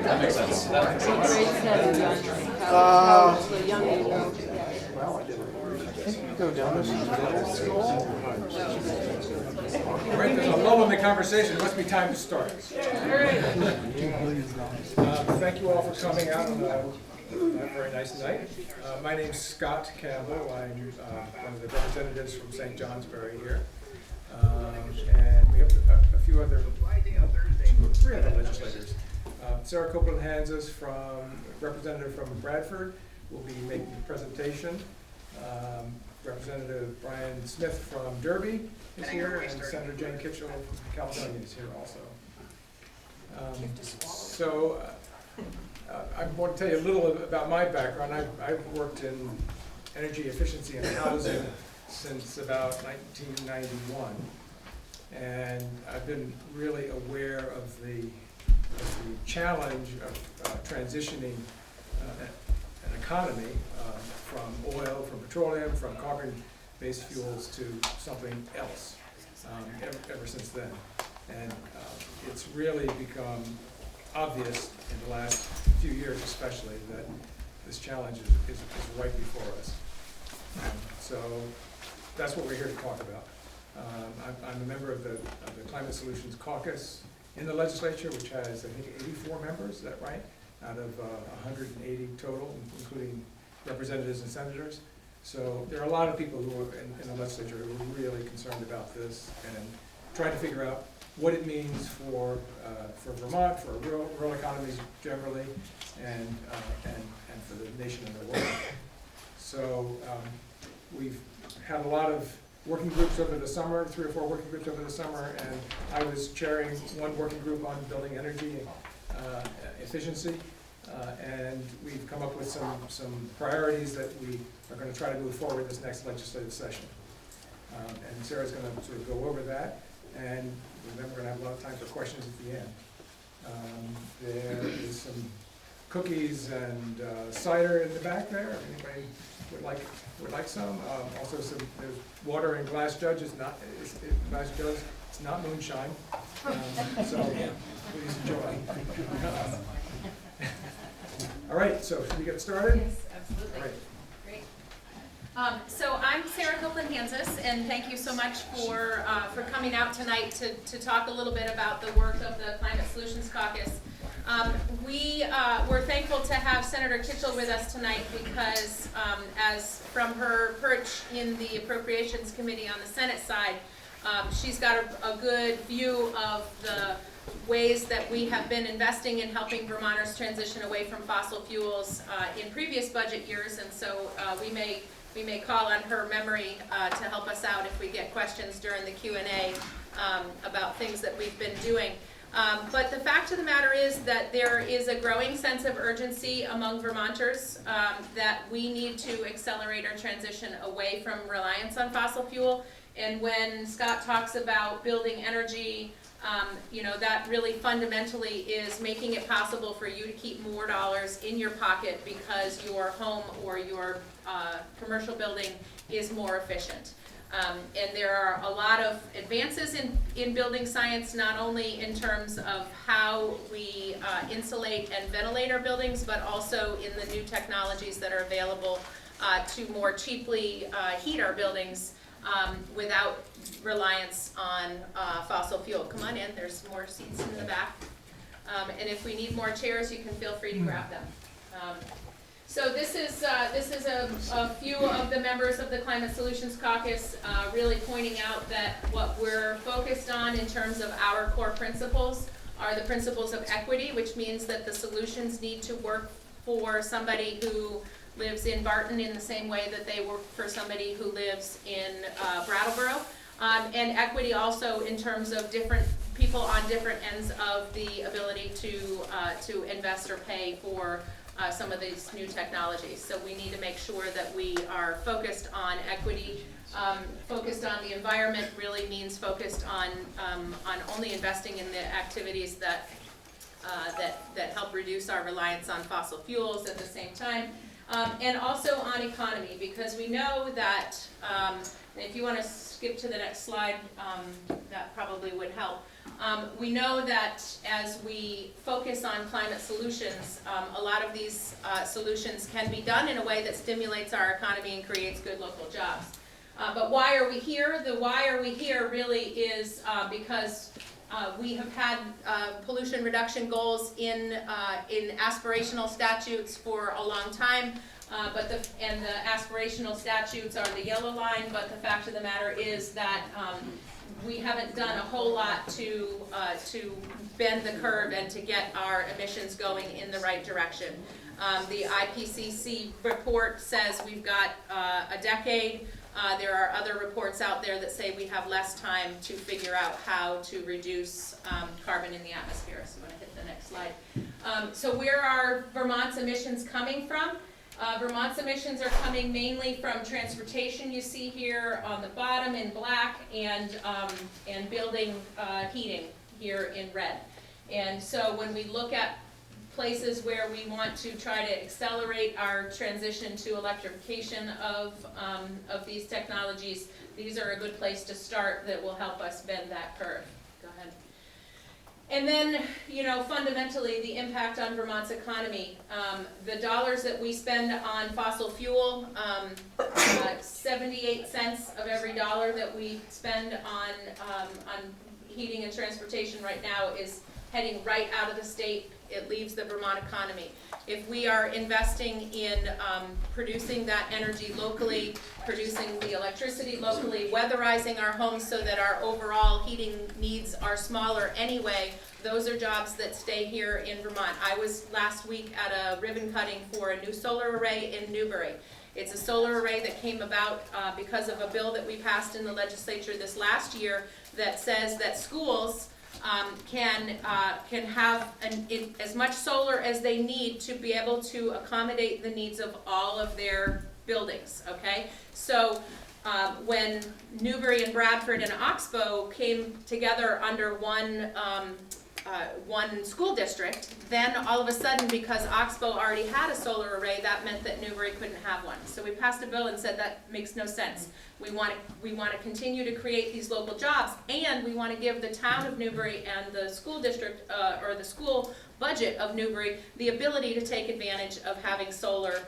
That makes sense. Grade 7, Johnsbury. The youngest girl. I think we go down to middle school. All right, there's a lull in the conversation. It must be time to start. Thank you all for coming out on a very nice night. My name's Scott Campbell. I'm one of the representatives from St. Johnsbury here. And we have a few other, three other legislators. Sarah Copeland-Hanses, representative from Bradford, will be making the presentation. Representative Brian Smith from Derby is here, and Senator Jane Kitchell from California is here also. I want to tell you a little about my background. I've worked in energy efficiency and housing since about 1991, and I've been really aware of the challenge of transitioning an economy from oil, from petroleum, from carbon-based fuels to something else ever since then. And it's really become obvious in the last few years especially that this challenge is right before us. So that's what we're here to talk about. I'm a member of the Climate Solutions Caucus in the legislature, which has, I think, 84 members, is that right? Out of 180 total, including representatives and senators. So there are a lot of people who are in the legislature who are really concerned about this and trying to figure out what it means for Vermont, for rural economies generally, and for the nation and the world. So we've had a lot of working groups over the summer, 3 or 4 working groups over the summer, and I was chairing one working group on building energy efficiency, and we've come up with some priorities that we are going to try to move forward this next legislative session. And Sarah's going to sort of go over that, and then we're going to have a lot of time for questions at the end. There is some cookies and cider in the back there. If anybody would like some. Also, there's water in glass jugs. Glass jugs. It's not moonshine. So please enjoy. All right. So should we get started? Yes, absolutely. All right. Great. So I'm Sarah Copeland-Hanses, and thank you so much for coming out tonight to talk a little bit about the work of the Climate Solutions Caucus. We're thankful to have Senator Kitchell with us tonight because as from her perch in the Appropriations Committee on the Senate side, she's got a good view of the ways that we have been investing in helping Vermonters transition away from fossil fuels in previous budget years, and so we may call on her memory to help us out if we get questions during the Q&A about things that we've been doing. But the fact of the matter is that there is a growing sense of urgency among Vermonters that we need to accelerate our transition away from reliance on fossil fuel. And when Scott talks about building energy, that really fundamentally is making it possible for you to keep more dollars in your pocket because your home or your commercial building is more efficient. And there are a lot of advances in building science, not only in terms of how we insulate and ventilate our buildings, but also in the new technologies that are available to more cheaply heat our buildings without reliance on fossil fuel. Come on in, there's more seats in the back. And if we need more chairs, you can feel free to grab them. So this is a few of the members of the Climate Solutions Caucus really pointing out that what we're focused on in terms of our core principles are the principles of equity, which means that the solutions need to work for somebody who lives in Barton in the same way that they work for somebody who lives in Brattleboro. And equity also in terms of different people on different ends of the ability to invest or pay for some of these new technologies. So we need to make sure that we are focused on equity. Focused on the environment really means focused on only investing in the activities that help reduce our reliance on fossil fuels at the same time. And also on economy, because we know that, if you want to skip to the next slide, that probably would help. We know that as we focus on climate solutions, a lot of these solutions can be done in a way that stimulates our economy and creates good local jobs. But why are we here? The why are we here really is because we have had pollution reduction goals in aspirational statutes for a long time, but the aspirational statutes are the yellow line, but the fact of the matter is that we haven't done a whole lot to bend the curve and to get our emissions going in the right direction. The IPCC report says we've got a decade. There are other reports out there that say we have less time to figure out how to reduce carbon in the atmosphere. So I'm going to hit the next slide. So where are Vermont's emissions coming from? Vermont's emissions are coming mainly from transportation, you see here on the bottom in black, and building heating here in red. And so when we look at places where we want to try to accelerate our transition to electrification of these technologies, these are a good place to start that will help us bend that curve. Go ahead. And then, you know, fundamentally, the impact on Vermont's economy. The dollars that we spend on fossil fuel, 78 cents of every dollar that we spend on heating and transportation right now is heading right out of the state. It leaves the Vermont economy. If we are investing in producing that energy locally, producing the electricity locally, weatherizing our homes so that our overall heating needs are smaller anyway, those are jobs that stay here in Vermont. I was last week at a ribbon cutting for a new solar array in Newbury. It's a solar array that came about because of a bill that we passed in the legislature this last year that says that schools can have as much solar as they need to be able to accommodate the needs of all of their buildings, okay? So when Newbury and Bradford and Oxbow came together under one school district, then all of a sudden, because Oxbow already had a solar array, that meant that Newbury couldn't have one. So we passed a bill and said that makes no sense. We want to continue to create these local jobs, and we want to give the town of Newbury and the school district, or the school budget of Newbury, the ability to take advantage of having solar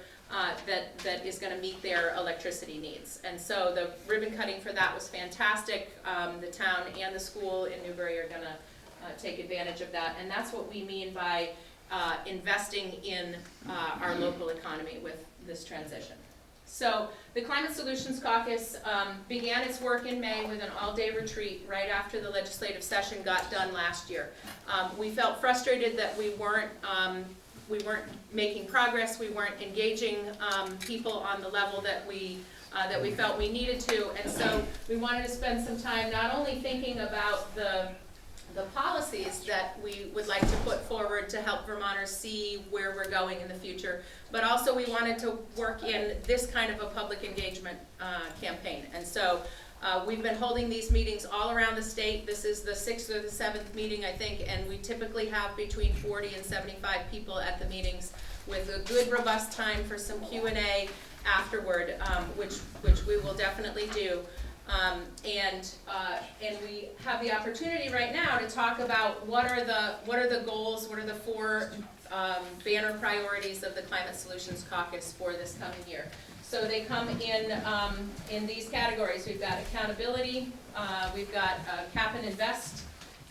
that is going to meet their electricity needs. And so the ribbon cutting for that was fantastic. The town and the school in Newbury are going to take advantage of that, and that's what we mean by investing in our local economy with this transition. So the Climate Solutions Caucus began its work in May with an all-day retreat right after the legislative session got done last year. We felt frustrated that we weren't making progress, we weren't engaging people on the level that we felt we needed to, and so we wanted to spend some time not only thinking about the policies that we would like to put forward to help Vermonters see where we're going in the future, but also we wanted to work in this kind of a public engagement campaign. And so we've been holding these meetings all around the state. This is the 6th or the 7th meeting, I think, and we typically have between 40 and 75 people at the meetings with a good, robust time for some Q&A afterward, which we will definitely do. And we have the opportunity right now to talk about what are the goals, what are the 4 banner priorities of the Climate Solutions Caucus for this coming year. So they come in these categories. We've got accountability, we've got cap and invest,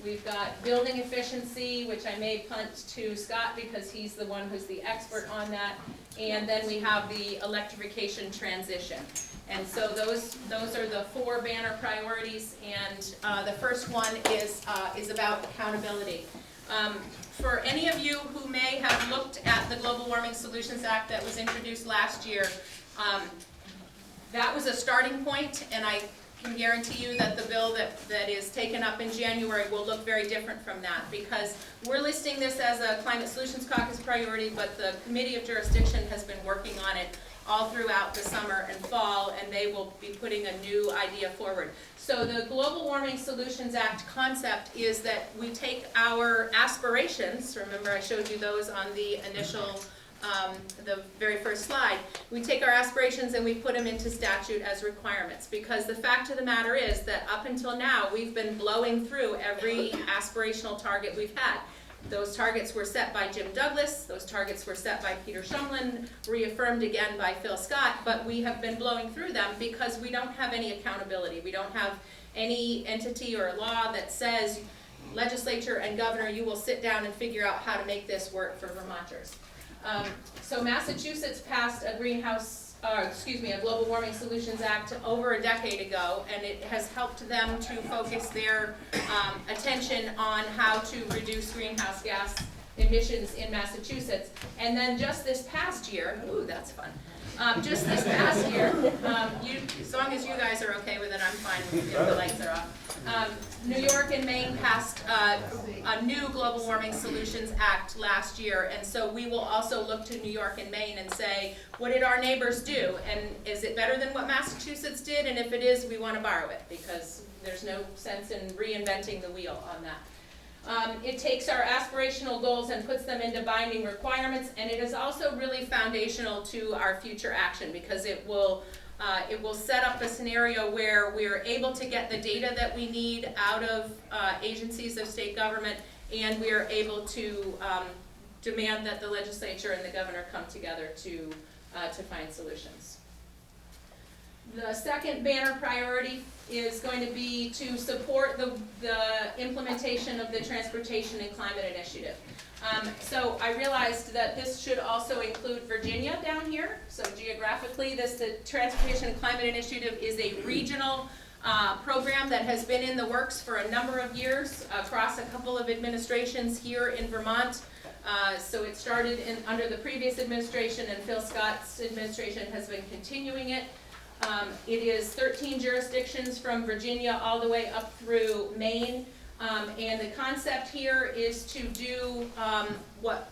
we've got building efficiency, which I may punt to Scott because he's the one who's the expert on that, and then we have the electrification transition. And so those are the 4 banner priorities, and the first one is about accountability. For any of you who may have looked at the Global Warming Solutions Act that was introduced last year, that was a starting point, and I can guarantee you that the bill that is taken up in January will look very different from that, because we're listing this as a Climate Solutions Caucus priority, but the Committee of Jurisdiction has been working on it all throughout the summer and fall, and they will be putting a new idea forward. So the Global Warming Solutions Act concept is that we take our aspirations, remember I showed you those on the initial the very first slide, we take our aspirations and we put them into statute as requirements. Because the fact of the matter is that up until now, we've been blowing through every aspirational target we've had. Those targets were set by Jim Douglas, those targets were set by Peter Shumlin, reaffirmed again by Phil Scott, but we have been blowing through them because we don't have any accountability. We don't have any entity or law that says, legislature and governor, you will sit down and figure out how to make this work for Vermonters. So Massachusetts passed a a Global Warming Solutions Act over a decade ago, and it has helped them to focus their attention on how to reduce greenhouse gas emissions in Massachusetts. And then just this past year, ooh, that's fun. Just this past year, as long as you guys are okay with it, I'm fine if the lights are off. New York and Maine passed a new Global Warming Solutions Act last year, and so we will also look to New York and Maine and say, what did our neighbors do? And is it better than what Massachusetts did? And if it is, we want to borrow it, because there's no sense in reinventing the wheel on that. It takes our aspirational goals and puts them into binding requirements, and it is also really foundational to our future action, because it will set up a scenario where we're able to get the data that we need out of agencies of state government, and we are able to demand that the legislature and the governor come together to find solutions. The second banner priority is going to be to support the implementation of the Transportation and Climate Initiative. So I realized that this should also include Virginia down here. So geographically, the Transportation and Climate Initiative is a regional program that has been in the works for a number of years across a couple of administrations here in Vermont. So it started under the previous administration, and Phil Scott's administration has been continuing it. It is 13 jurisdictions from Virginia all the way up through Maine. And the concept here is to do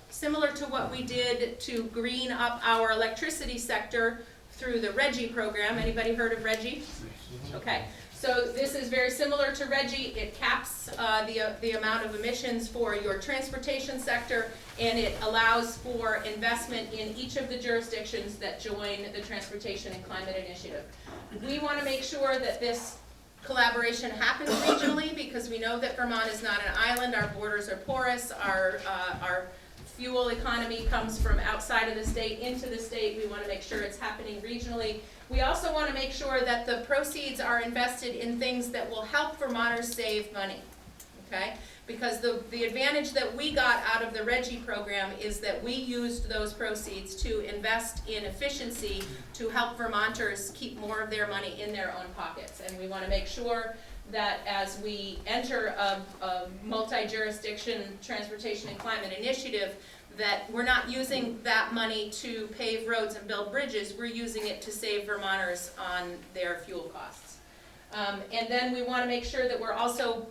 similar to what we did to green up our electricity sector through the RGGI program. Anybody heard of RGGI? Okay. So this is very similar to RGGI. It caps the amount of emissions for your transportation sector, and it allows for investment in each of the jurisdictions that join the Transportation and Climate Initiative. We want to make sure that this collaboration happens regionally, because we know that Vermont is not an island. Our borders are porous. Our fuel economy comes from outside of the state into the state. We want to make sure it's happening regionally. We also want to make sure that the proceeds are invested in things that will help Vermonters save money, okay? Because the advantage that we got out of the RGGI program is that we used those proceeds to invest in efficiency to help Vermonters keep more of their money in their own pockets. And we want to make sure that as we enter a multi-jurisdiction transportation and climate initiative, that we're not using that money to pave roads and build bridges, we're using it to save Vermonters on their fuel costs. And then we want to make sure that we're also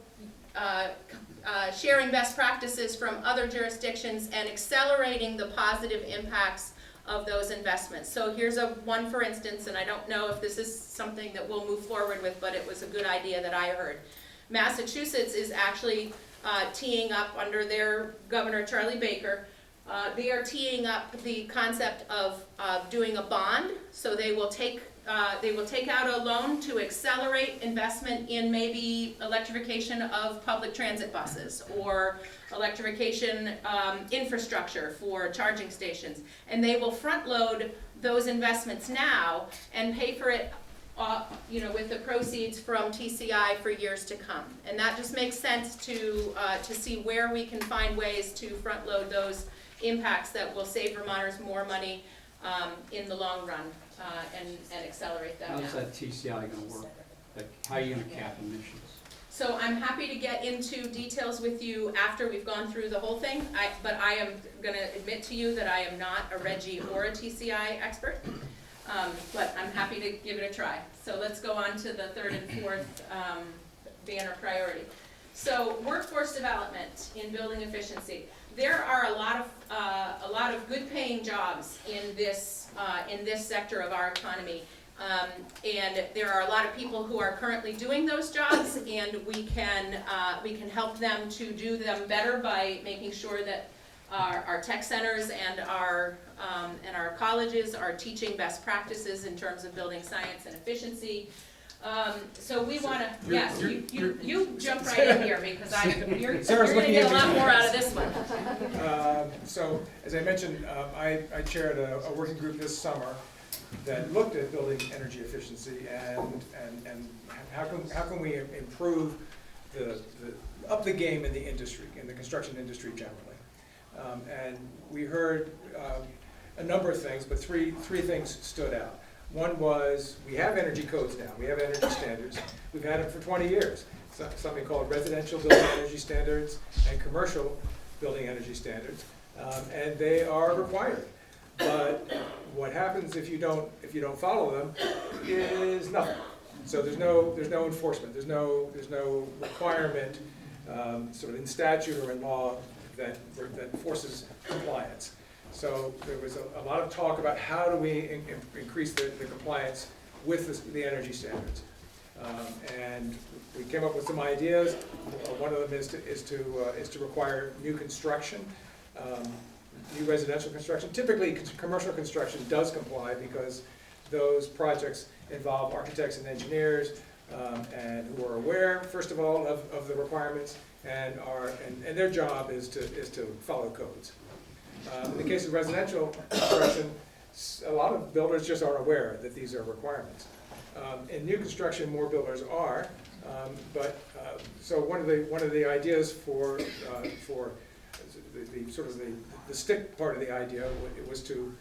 sharing best practices from other jurisdictions and accelerating the positive impacts of those investments. So here's one for instance, and I don't know if this is something that we'll move forward with, but it was a good idea that I heard. Massachusetts is actually teeing up under their governor, Charlie Baker. They are teeing up the concept of doing a bond. So they will take out a loan to accelerate investment in maybe electrification of public transit buses or electrification infrastructure for charging stations. And they will front load those investments now and pay for it with the proceeds from TCI for years to come. And that just makes sense to see where we can find ways to front load those impacts that will save Vermonters more money in the long run and accelerate that. How's that TCI going to work? Like, how are you going to cap emissions? So I'm happy to get into details with you after we've gone through the whole thing, but I am going to admit to you that I am not a RGGI or a TCI expert, but I'm happy to give it a try. So let's go on to the third and fourth banner priority. So workforce development in building efficiency. There are a lot of good-paying jobs in this sector of our economy, and there are a lot of people who are currently doing those jobs, and we can help them to do them better by making sure that our tech centers and our colleges are teaching best practices in terms of building science and efficiency. So we want to, yes, you jump right in here because you're going to get a lot more out of this one. So, as I mentioned, I chaired a working group this summer that looked at building energy efficiency and how can we improve up the game in the industry, in the construction industry generally. And we heard a number of things, but three things stood out. One was, we have energy codes now, we have energy standards. We've had them for 20 years. Something called residential building energy standards and commercial building energy standards. And they are required. But what happens if you don't follow them is nothing. So there's no enforcement, there's no requirement sort of in statute or in law that forces compliance. So there was a lot of talk about how do we increase the compliance with the energy standards. And we came up with some ideas. One of them is to require new construction, new residential construction. Typically, commercial construction does comply because those projects involve architects and engineers and who are aware, first of all, of the requirements and their job is to follow codes. In the case of residential construction, a lot of builders just aren't aware that these are requirements. In new construction, more builders are, so one of the ideas for the stick part of the idea was to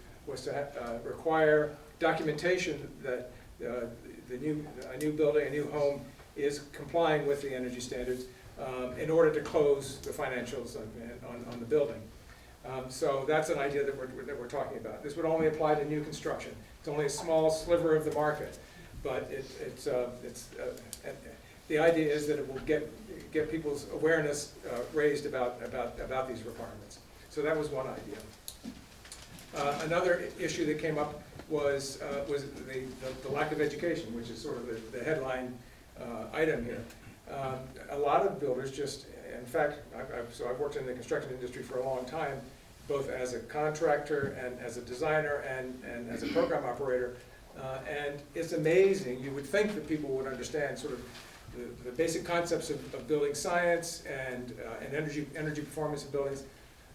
require documentation that a new building, a new home is complying with the energy standards in order to close the financials on the building. So that's an idea that we're talking about. This would only apply to new construction. It's only a small sliver of the market, but the idea is that it will get people's awareness raised about these requirements. So that was one idea. Another issue that came up was the lack of education, which is sort of the headline item here. A lot of builders just, in fact, I've worked in the construction industry for a long time, both as a contractor and as a designer and as a program operator. And it's amazing. You would think that people would understand sort of the basic concepts of building science and energy performance of buildings,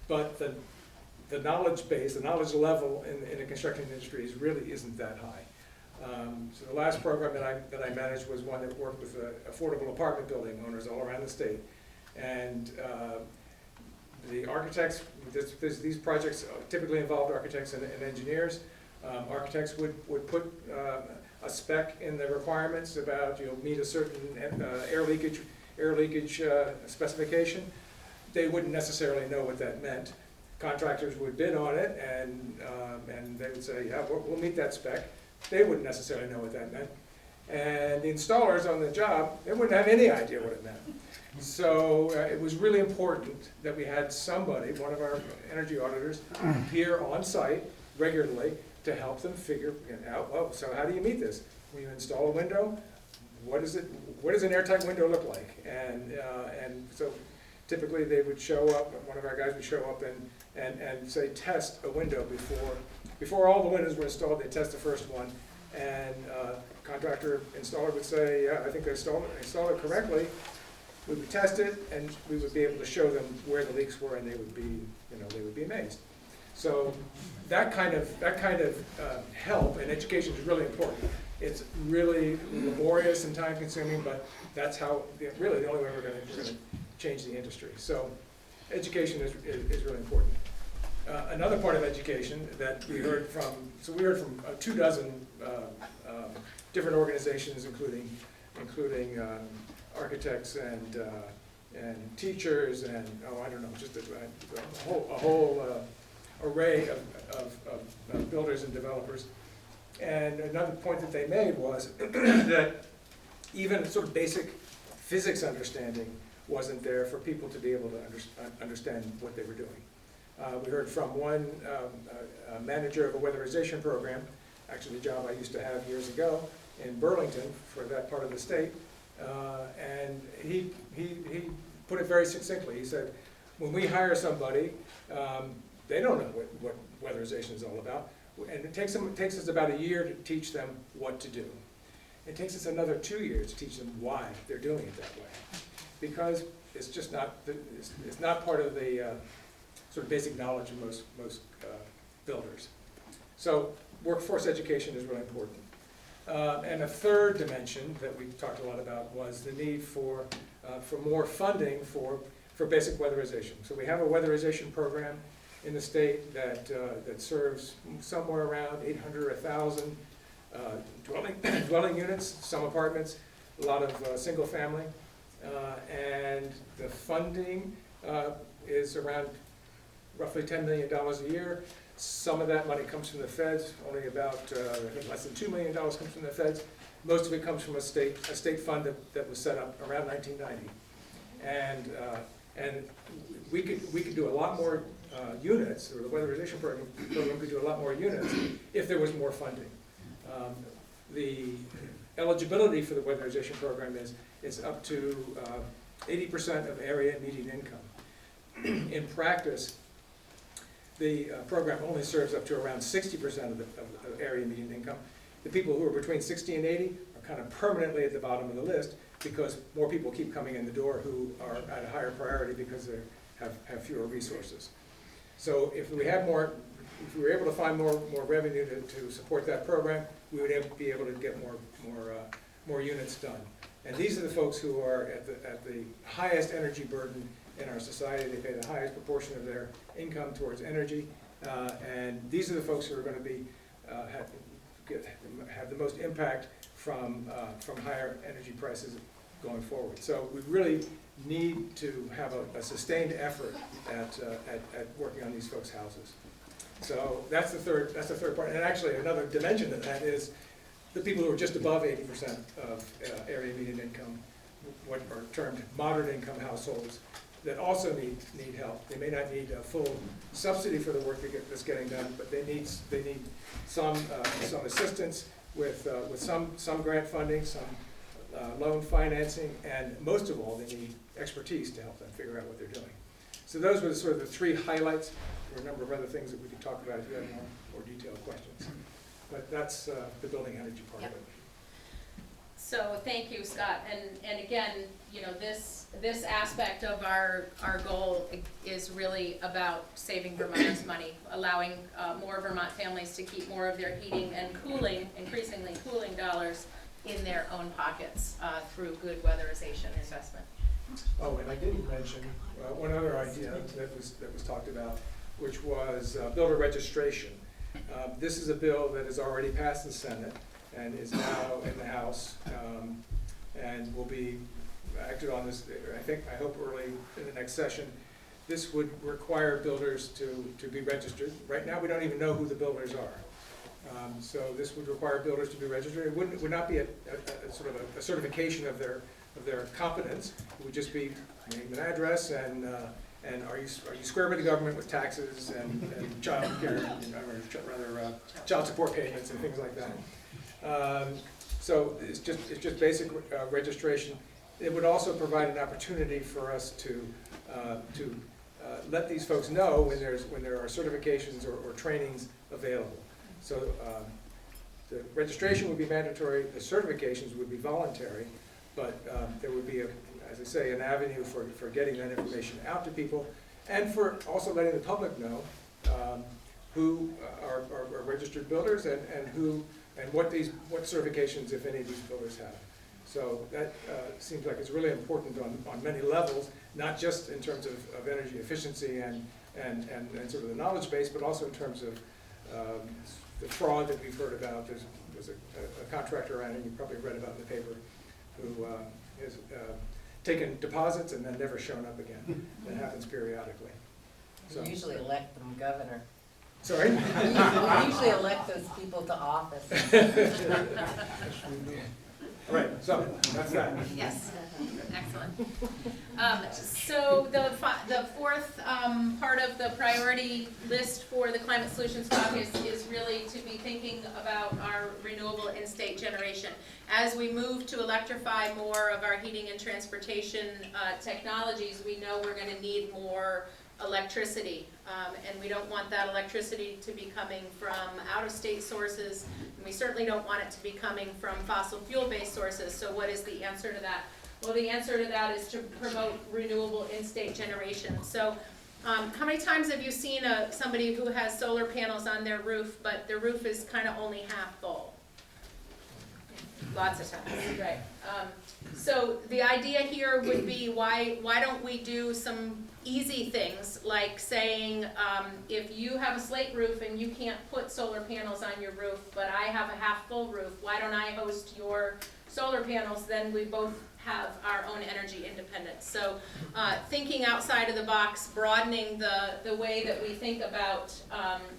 but the knowledge base, the knowledge level in the construction industry really isn't that high. So the last program that I managed was one that worked with affordable apartment building owners all around the state. And the architects, these projects typically involved architects and engineers. Architects would put a spec in the requirements about you'll meet a certain air leakage specification. They wouldn't necessarily know what that meant. Contractors would bid on it and they would say, yeah, we'll meet that spec. They wouldn't necessarily know what that meant. And the installers on the job, they wouldn't have any idea what it meant. So it was really important that we had somebody, one of our energy auditors, here on site regularly to help them figure out, well, so how do you meet this? When you install a window, what does an airtight window look like? And so typically they would show up, one of our guys would show up and say test a window before all the windows were installed. They test the first one, and contractor installer would say, yeah, I think I installed it correctly. We would test it, and we would be able to show them where the leaks were, and they would be amazed. So that kind of help and education is really important. It's really laborious and time-consuming, but that's how really the only way we're going to change the industry. So education is really important. Another part of education that we heard from, 24 different organizations, including architects and teachers and I don't know, just a whole array of builders and developers. And another point that they made was that even sort of basic physics understanding wasn't there for people to be able to understand what they were doing. We heard from one manager of a weatherization program, actually a job I used to have years ago in Burlington for that part of the state, and he put it very succinctly. He said, when we hire somebody, they don't know what weatherization is all about. And it takes us about a year to teach them what to do. It takes us another 2 years to teach them why they're doing it that way. Because it's just not, it's not part of the sort of basic knowledge of most builders. So workforce education is really important. And a third dimension that we talked a lot about was the need for more funding for basic weatherization. So we have a weatherization program in the state that serves somewhere around 800 or 1,000 dwelling units, some apartments, a lot of single family. And the funding is around roughly $10 million a year. Some of that money comes from the feds, only about I think less than $2 million comes from the feds. Most of it comes from a state fund that was set up around 1990. And we could do a lot more units, or the weatherization program could do a lot more units if there was more funding. The eligibility for the weatherization program is up to 80% of area median income. In practice, the program only serves up to around 60% of the area median income. The people who are between 60 and 80 are kind of permanently at the bottom of the list because more people keep coming in the door who are at a higher priority because they have fewer resources. So if we were able to find more revenue to support that program, we would be able to get more units done. And these are the folks who are at the highest energy burden in our society. They pay the highest proportion of their income towards energy, and these are the folks who are going to be have the most impact from higher energy prices going forward. So we really need to have a sustained effort at working on these folks' houses. So that's the third part. And actually, another dimension of that is the people who are just above 80% of area median income, what are termed moderate income households, that also need help. They may not need a full subsidy for the work that's getting done, but they need some assistance with some grant funding, some loan financing, and most of all, they need expertise to help them figure out what they're doing. So those were sort of the three highlights. There are a number of other things that we could talk about if you have more detailed questions. But that's the building energy part of it. So thank you, Scott. And again, you know, this aspect of our goal is really about saving Vermonters money, allowing more Vermont families to keep more of their heating and cooling, increasingly cooling dollars in their own pockets through good weatherization investment. Oh, and I didn't mention one other idea that was talked about, which was builder registration. This is a bill that has already passed the Senate and is now in the House, and will be acted on this, I hope early in the next session. This would require builders to be registered. Right now, we don't even know who the builders are. So this would require builders to be registered. It would not be a sort of a certification of their competence. It would just be name and address and are you square with the government with taxes and child care, child support payments and things like that. So it's just basic registration. It would also provide an opportunity for us to let these folks know when there are certifications or trainings available. So the registration would be mandatory. The certifications would be voluntary, but there would be, as I say, an avenue for getting that information out to people, and for also letting the public know who are registered builders and what certifications, if any, these builders have. So that seems like it's really important on many levels, not just in terms of energy efficiency and sort of the knowledge base, but also in terms of the fraud that we've heard about. There's a contractor around, and you probably read about in the paper, who has taken deposits and then never shown up again. That happens periodically. We usually elect them governor. Sorry? We usually elect those people to office. Right, so, that's that. Yes, excellent. So the fourth part of the priority list for the Climate Solutions Caucus is really to be thinking about our renewable in-state generation. As we move to electrify more of our heating and transportation technologies, we know we're going to need more electricity, and we don't want that electricity to be coming from out-of-state sources, and we certainly don't want it to be coming from fossil fuel-based sources. So what is the answer to that? Well, the answer to that is to promote renewable in-state generation. So how many times have you seen somebody who has solar panels on their roof, but their roof is kind of only half full? Lots of times, right. So the idea here would be, why don't we do some easy things, like saying, if you have a slate roof and you can't put solar panels on your roof, but I have a half full roof, why don't I host your solar panels? Then we both have our own energy independence. So thinking outside of the box, broadening the way that we think about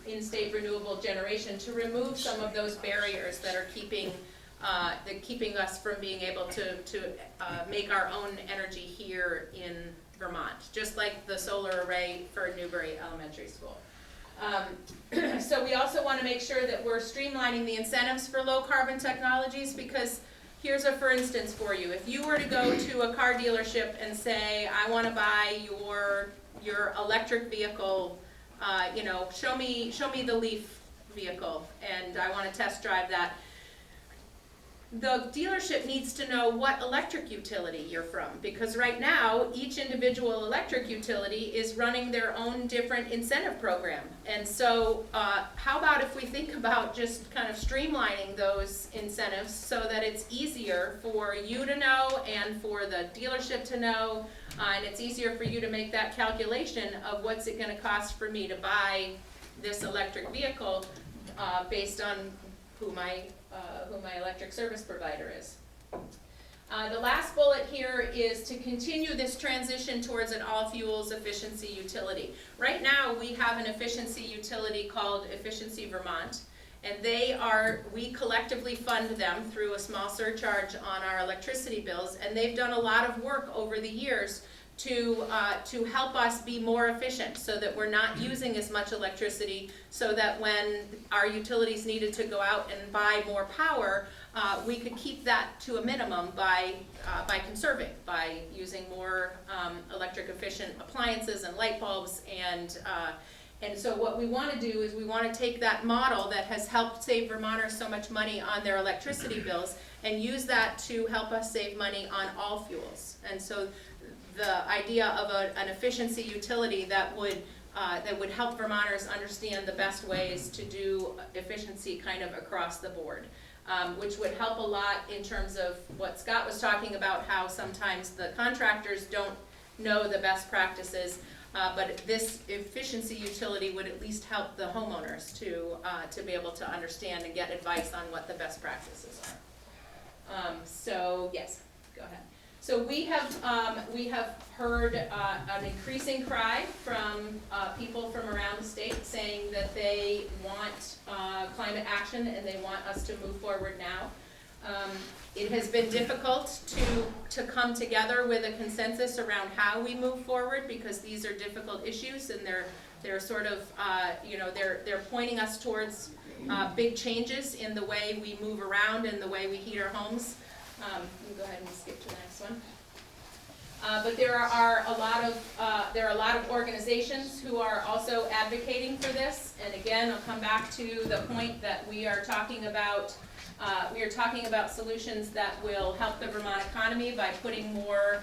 in-state renewable generation to remove some of those barriers that are keeping us from being able to make our own energy here in Vermont, just like the solar array for Newbury Elementary School. So we also want to make sure that we're streamlining the incentives for low carbon technologies, because here's a for instance for you. If you were to go to a car dealership and say, I want to buy your electric vehicle, show me the Leaf vehicle, and I want to test drive that. The dealership needs to know what electric utility you're from, because right now each individual electric utility is running their own different incentive program. And so how about if we think about just kind of streamlining those incentives so that it's easier for you to know and for the dealership to know, and it's easier for you to make that calculation of what's it going to cost for me to buy this electric vehicle based on who my electric service provider is. The last bullet here is to continue this transition towards an all fuels efficiency utility. Right now we have an efficiency utility called Efficiency Vermont, and we collectively fund them through a small surcharge on our electricity bills, and they've done a lot of work over the years to help us be more efficient, so that we're not using as much electricity, so that when our utilities needed to go out and buy more power, we could keep that to a minimum by conserving, by using more electric efficient appliances and light bulbs. And so what we want to do is we want to take that model that has helped save Vermonters so much money on their electricity bills and use that to help us save money on all fuels. And so the idea of an efficiency utility that would help Vermonters understand the best ways to do efficiency kind of across the board, which would help a lot in terms of what Scott was talking about, how sometimes the contractors don't know the best practices, but this efficiency utility would at least help the homeowners to be able to understand and get advice on what the best practices are. So yes, go ahead. So we have heard an increasing cry from people from around the state saying that they want climate action and they want us to move forward now. It has been difficult to come together with a consensus around how we move forward, because these are difficult issues, and they're sort of they're pointing us towards big changes in the way we move around and the way we heat our homes. We'll go ahead and skip to the next one. But there are a lot of organizations who are also advocating for this. And again, I'll come back to the point that we are talking about solutions that will help the Vermont economy by putting more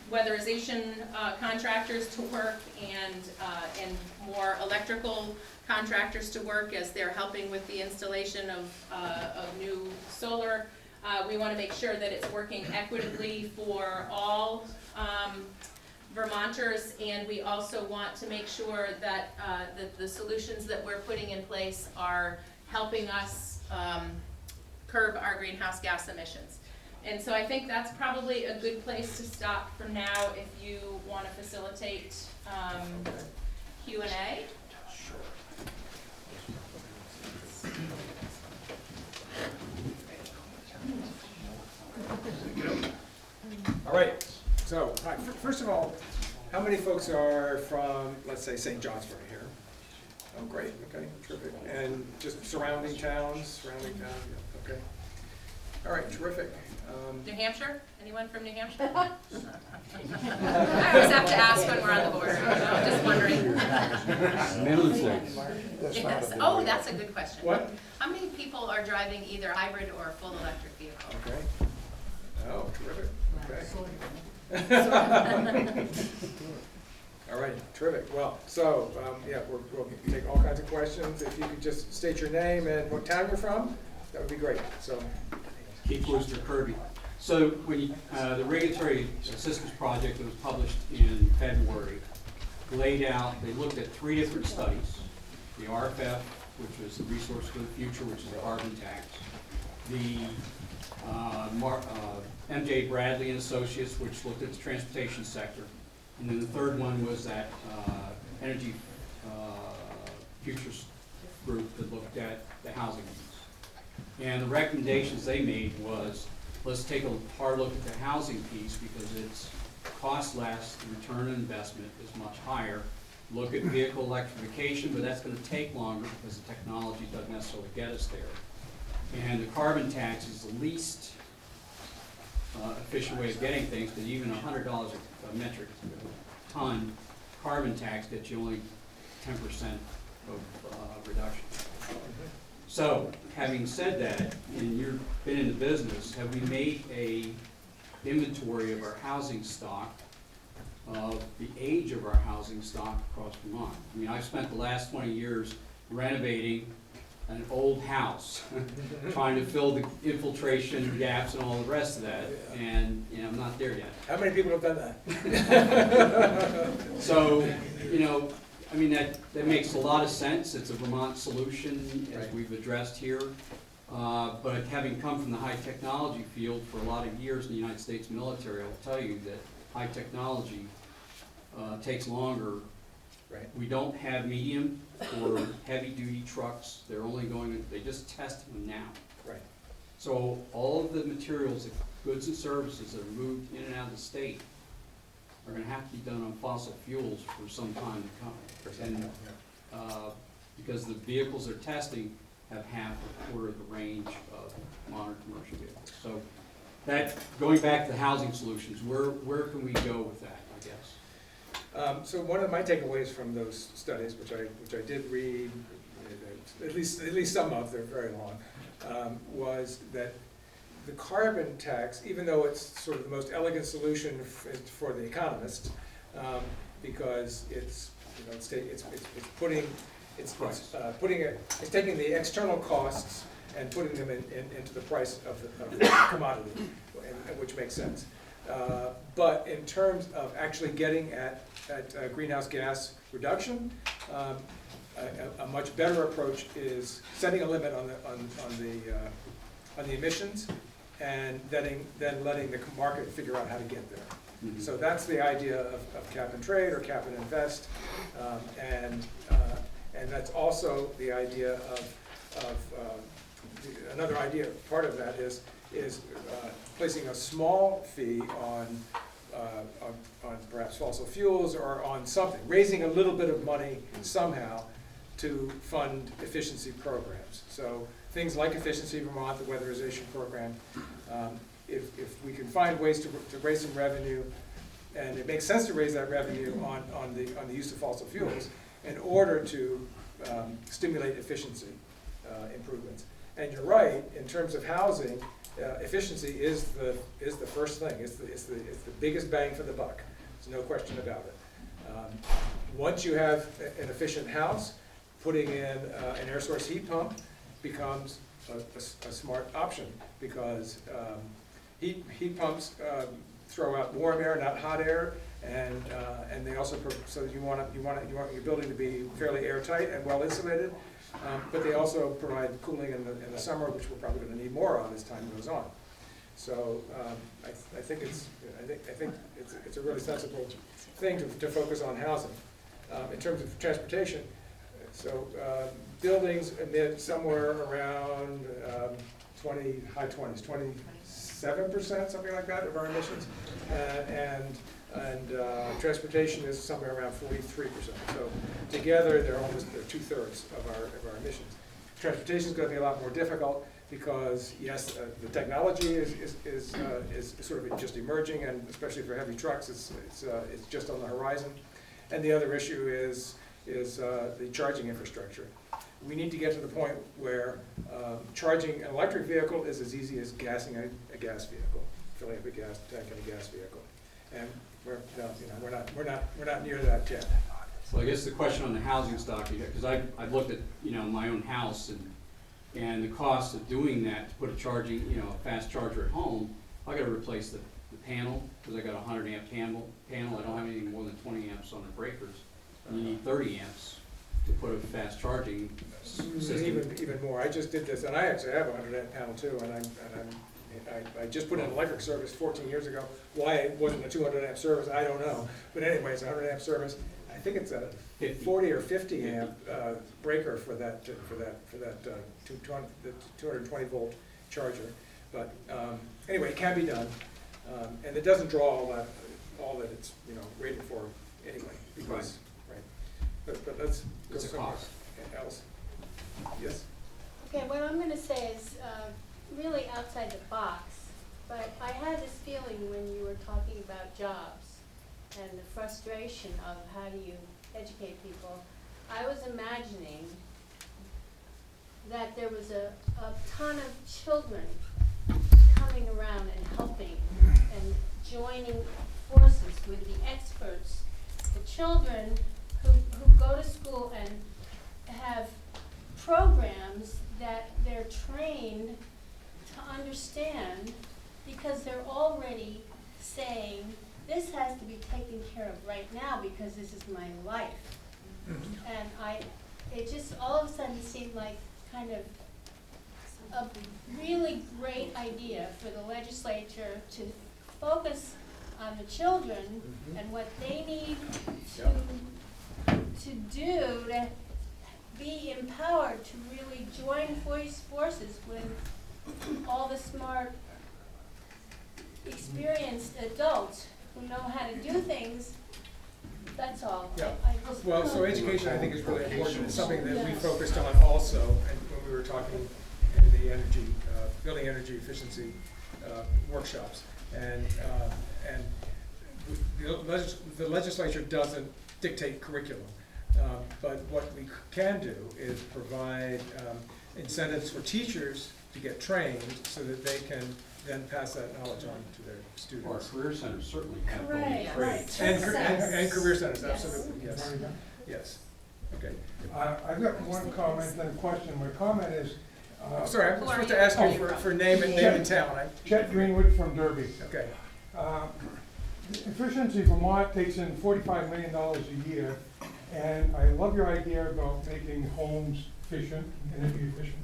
weatherization contractors to work, and more electrical contractors to work as they're helping with the installation of new solar. We want to make sure that it's working equitably for all Vermonters, and we also want to make sure that the solutions that we're putting in place are helping us curb our greenhouse gas emissions. And so I think that's probably a good place to stop for now if you want to facilitate Q&A. first of all, how many folks are from, let's say, St. Johnsbury here? Oh, great, okay, terrific. And just surrounding towns, yeah, okay. All right, terrific. New Hampshire? Anyone from New Hampshire? I always have to ask when we're on the board, just wondering. Middlesex. Yes. Oh, that's a good question. What? How many people are driving either hybrid or full electric vehicle? Okay. Oh, terrific, okay. All right, terrific. Well, so, yeah, we'll take all kinds of questions. If you could just state your name and what town you're from, that would be great, so. Keith Wooster Kirby. So when you, the regulatory assistance project that was published in February laid out, they looked at 3 different studies. The RFF, which was the Resource for the Future, which is a carbon tax. The MJ Bradley and Associates, which looked at the transportation sector. And then the third one was that Energy Futures group that looked at the housing needs. And the recommendations they made was, let's take a hard look at the housing piece because it's cost less, the return on investment is much higher. Look at vehicle electrification, but that's going to take longer because the technology doesn't necessarily get us there. And the carbon tax is the least efficient way of getting things, because even $100 a metric ton carbon tax gets you only 10% of reduction. So, having said that, and you've been in the business, have we made a inventory of our housing stock, of the age of our housing stock across Vermont? I mean, I've spent the last 20 years renovating an old house, trying to fill the infiltration gaps and all the rest of that, and you know, I'm not there yet. How many people have done that? So, you know, I mean, that makes a lot of sense. It's a Vermont solution, as Right. we've addressed here. But having come from the high technology field for a lot of years in the United States military, I'll tell you that high technology takes longer. Right. We don't have medium or heavy-duty trucks. They're only going, they just test them now. Right. So all of the materials, the goods and services that are moved in and out of the state are gonna have to be done on fossil fuels for some time to come. And, because the vehicles they're testing have half or quarter of the range of modern commercial vehicles. So that, going back to the housing solutions, where can we go with that, I guess? So one of my takeaways from those studies, which I did read, at least some of, they're very long, was that the carbon tax, even though it's sort of the most elegant solution for the economist, because it's taking the external costs and putting them into the price of the commodity, which makes sense. But in terms of actually getting at greenhouse gas reduction, a much better approach is setting a limit on the emissions, and then letting the market figure out how to get there. Mm-hmm. So that's the idea of cap and trade or cap and invest, and that's also the idea of another idea. Part of that is placing a small fee on perhaps fossil fuels or on something, raising a little bit of money somehow to fund efficiency programs. So things like Efficiency Vermont, the weatherization program, if we can find ways to raise some revenue, and it makes sense to raise that revenue on the use of fossil fuels in order to stimulate efficiency improvements. And you're right, in terms of housing, efficiency is the first thing. It's the biggest bang for the buck. There's no question about it. Once you have an efficient house, putting in an air source heat pump becomes a smart option, because heat pumps throw out warm air, not hot air, and they also so you want your building to be fairly airtight and well insulated, but they also provide cooling in the summer, which we're probably going to need more of as time goes on. So I think it's a really sensible thing to focus on housing. In terms of transportation, so buildings emit somewhere around high 20s, 27%, something like that, of our emissions, and and transportation is somewhere around 43%. So together, they're 2/3 of our emissions. Transportation is going to be a lot more difficult because, yes, the technology is sort of just emerging, and especially for heavy trucks, it's just on the horizon. And the other issue is the charging infrastructure. We need to get to the point where charging an electric vehicle is as easy as gassing a gas vehicle, filling up a gas tank in a gas vehicle, and we're not near that yet. So I guess the question on the housing stock, because I've looked at, my own house and the cost of doing that, to put a charging, a fast charger at home, I gotta replace the panel, because I got a 100 amp panel, I don't have anything more than 20 amps on the breakers. And you need 30 amps to put a fast charging system. Even more. I just did this, and I actually have a 100 amp panel too, and I just put in an electric service 14 years ago. Why it wasn't a 200 amp service, I don't know. But anyway, it's a 100 amp service. I think it's a 40 or 50 amp breaker for that 220 volt charger. But anyway, it can be done, and it doesn't draw all that it's rated for anyway. Because, right. But let's go It's a somewhere. cost. Okay, Alice. Yes. Okay, what I'm gonna say is really outside the box, but I had this feeling when you were talking about jobs and the frustration of how do you educate people. I was imagining that there was a ton of children coming around and helping and joining forces with the experts, the children who go to school and have programs that they're trained to understand, because they're already saying, this has to be taken care of right now because this is my life. And it just all of a sudden seemed like kind of a really great idea for the legislature to focus on the children and what they need to do to be empowered to really join forces with all the smart, experienced adults who know how to do things. That's all. Yeah. I just Well, so couldn't- education, I think, is really important. It's something that we Yes. focused on also, and when we were talking in the energy, building energy efficiency workshops. And the legislature doesn't dictate curriculum. But what we can do is provide incentives for teachers to get trained so that they can then pass that knowledge on to their Or students. career centers certainly have Right, building right. trades. And career centers, Yes. absolutely, yes, yes. Okay. I've got one comment and a question. My comment is, Sorry, I'm Who are supposed to you? ask you for name and town. Chet Greenwood from Derby. Okay. Efficiency Vermont takes in $45 million a year, and I love your idea about making homes efficient, energy efficient.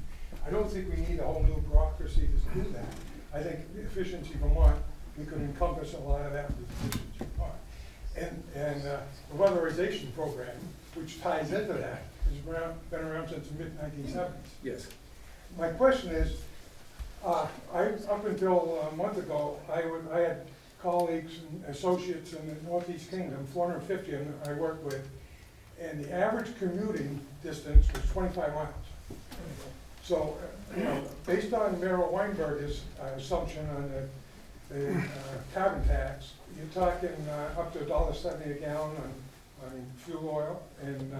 I don't think we need a whole new bureaucracy to do that. I think Efficiency Vermont, we could encompass a lot of that with Efficiency Vermont. And the weatherization program, which ties into that, has been around since the mid-1970s. Yes. My question is, up until a month ago, I had colleagues and associates in the Northeast Kingdom, 450 of them I worked with, and the average commuting distance was 25 miles. So, based on Merrill Weinberger's assumption on the carbon tax, you're talking up to $1.70 a gallon on fuel oil and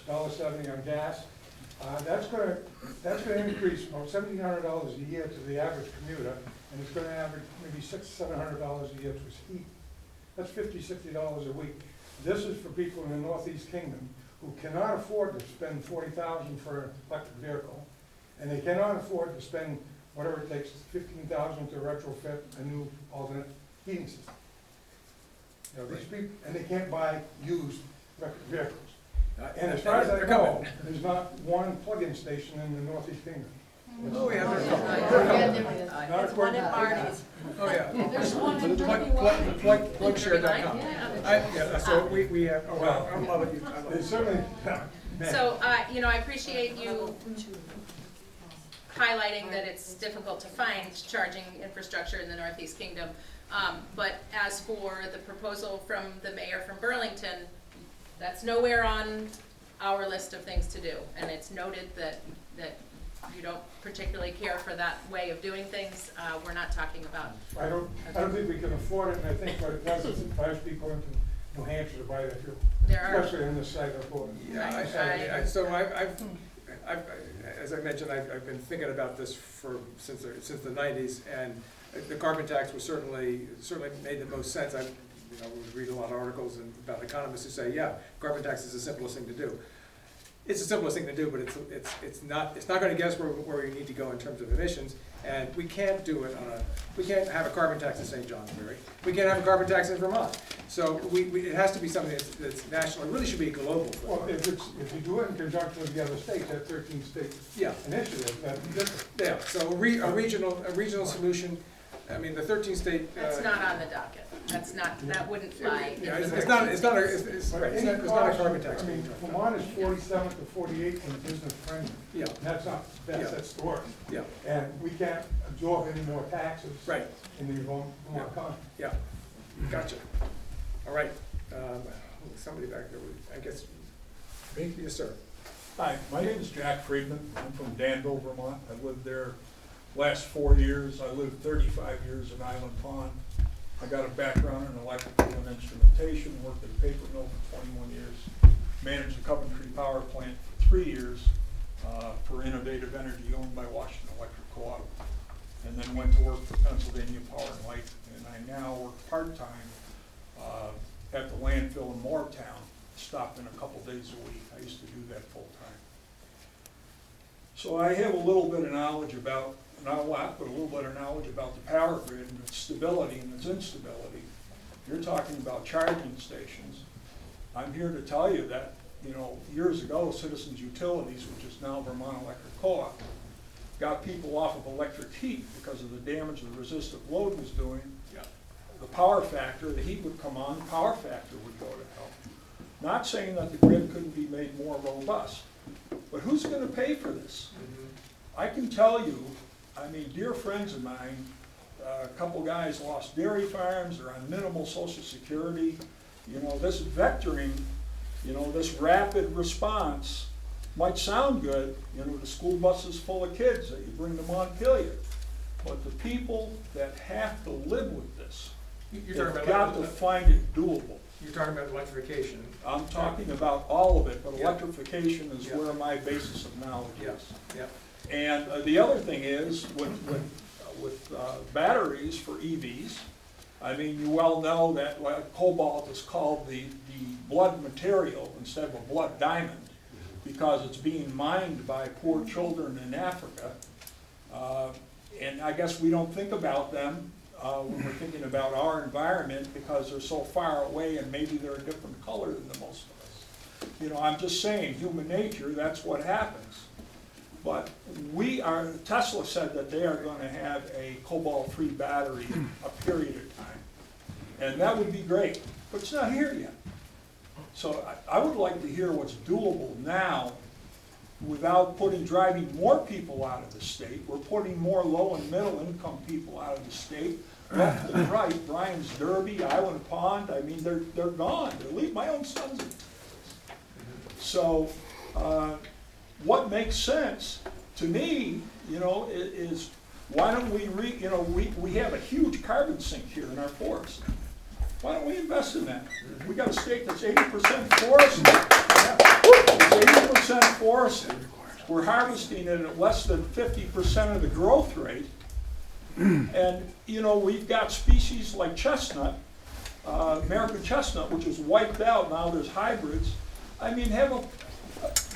$1.70 on gas. That's going to increase about $1,700 a year to the average commuter, and it's going to average maybe $600-700 a year to his heat. That's $50-60 a week. This is for people in the Northeast Kingdom who cannot afford to spend $40,000 for an electric vehicle, and they cannot afford to spend whatever it takes, $15,000 to retrofit a new alternate heating system. These people, and they can't buy used electric vehicles. And as far as I They're know, coming. there's not one plug-in station in the Northeast Kingdom. Oh, yeah, there's a couple. Yeah, there is. Not There's one according at to- Barney's. Oh, yeah. There's one in Derby. Plugshare.com. Yeah, so we have, oh, wow, I love it. I love They it. certainly, So, I appreciate you highlighting that it's difficult to find charging infrastructure in the Northeast Kingdom. But as for the proposal from the mayor from Burlington, that's nowhere on our list of things to do. And it's noted that you don't particularly care for that way of doing things. We're not talking about. I don't think we can afford it, and I think what it does is it drives people into New Hampshire to buy that fuel, especially on this side of the border. Yeah, so I've, as I mentioned, I've been thinking about this since the 90s, and the carbon tax was certainly made the most sense. I would read a lot of articles about economists who say, yeah, carbon tax is the simplest thing to do. It's the simplest thing to do, but it's not going to get us where we need to go in terms of emissions. And we can't do it we can't have a carbon tax in St. Johnsbury. We can't have a carbon tax in Vermont. So it has to be something that's national. It really should be a global thing. Well, if you do it in conjunction with the other states, that 13-state initiative, that'd be different. Yeah, so a regional solution. I mean, the 13-state. That's not on the docket. That wouldn't fly. Yeah, it's not a carbon tax. I mean, Vermont is 47 to 48 in business friendly. Yeah. And that's not the best, that's the worst. Yeah. And we can't absorb any more taxes. Right. In the Vermont economy. Yeah, gotcha. All right, somebody back there, I guess, yes, sir. Hi, my name is Jack Friedman. I'm from Danville, Vermont. I lived there last 4 years. I lived 35 years in Island Pond. I got a background in electrical and instrumentation, worked at a paper mill for 21 years, managed the Coventry Power Plant for 3 years for Innovative Energy owned by Washington Electric Co-op, and then went to work for Pennsylvania Power and Light, and I now work part-time at the landfill in Moortown, stop in a couple days a week. I used to do that full-time. So I have a little bit of knowledge about, not a lot, but a little bit of knowledge about the power grid and its stability and its instability. You're talking about charging stations. I'm here to tell you that, years ago, Citizens Utilities, which is now Vermont Electric Co-op, got people off of electric heat because of the damage the resistive load was doing. Yeah. The power factor, the heat would come on, the power factor would go to hell. Not saying that the grid couldn't be made more robust, but who's going to pay for this? Mm-hmm. I can tell you, dear friends of mine, a couple guys lost dairy farms, they're on minimal Social Security. This vectoring, this rapid response might sound good. The school bus is full of kids that you bring to Montpelier. But the people that have to live with this, you've got to find it doable. You're talking about electrification. I'm talking about all of it, but electrification is where my basis of knowledge is. Yeah. And the other thing is, with batteries for EVs, you well know that cobalt is called the blood material instead of a blood diamond, because it's being mined by poor children in Africa. And I guess we don't think about them when we're thinking about our environment because they're so far away and maybe they're a different color than the most of us. I'm just saying, human nature, that's what happens. But Tesla said that they are going to have a cobalt-free battery in a period of time. And that would be great, but it's not here yet. So I would like to hear what's doable now without driving more people out of the state. We're putting more low and middle income people out of the state, left and right. Brian's Derby, Island Pond, they're gone. My own sons. So what makes sense to me, is why don't we have a huge carbon sink here in our forest. Why don't we invest in that? We got a state that's 80% forested. It's 80% forested. We're harvesting it at less than 50% of the growth rate. And, we've got species like chestnut, American chestnut, which is wiped out. Now there's hybrids.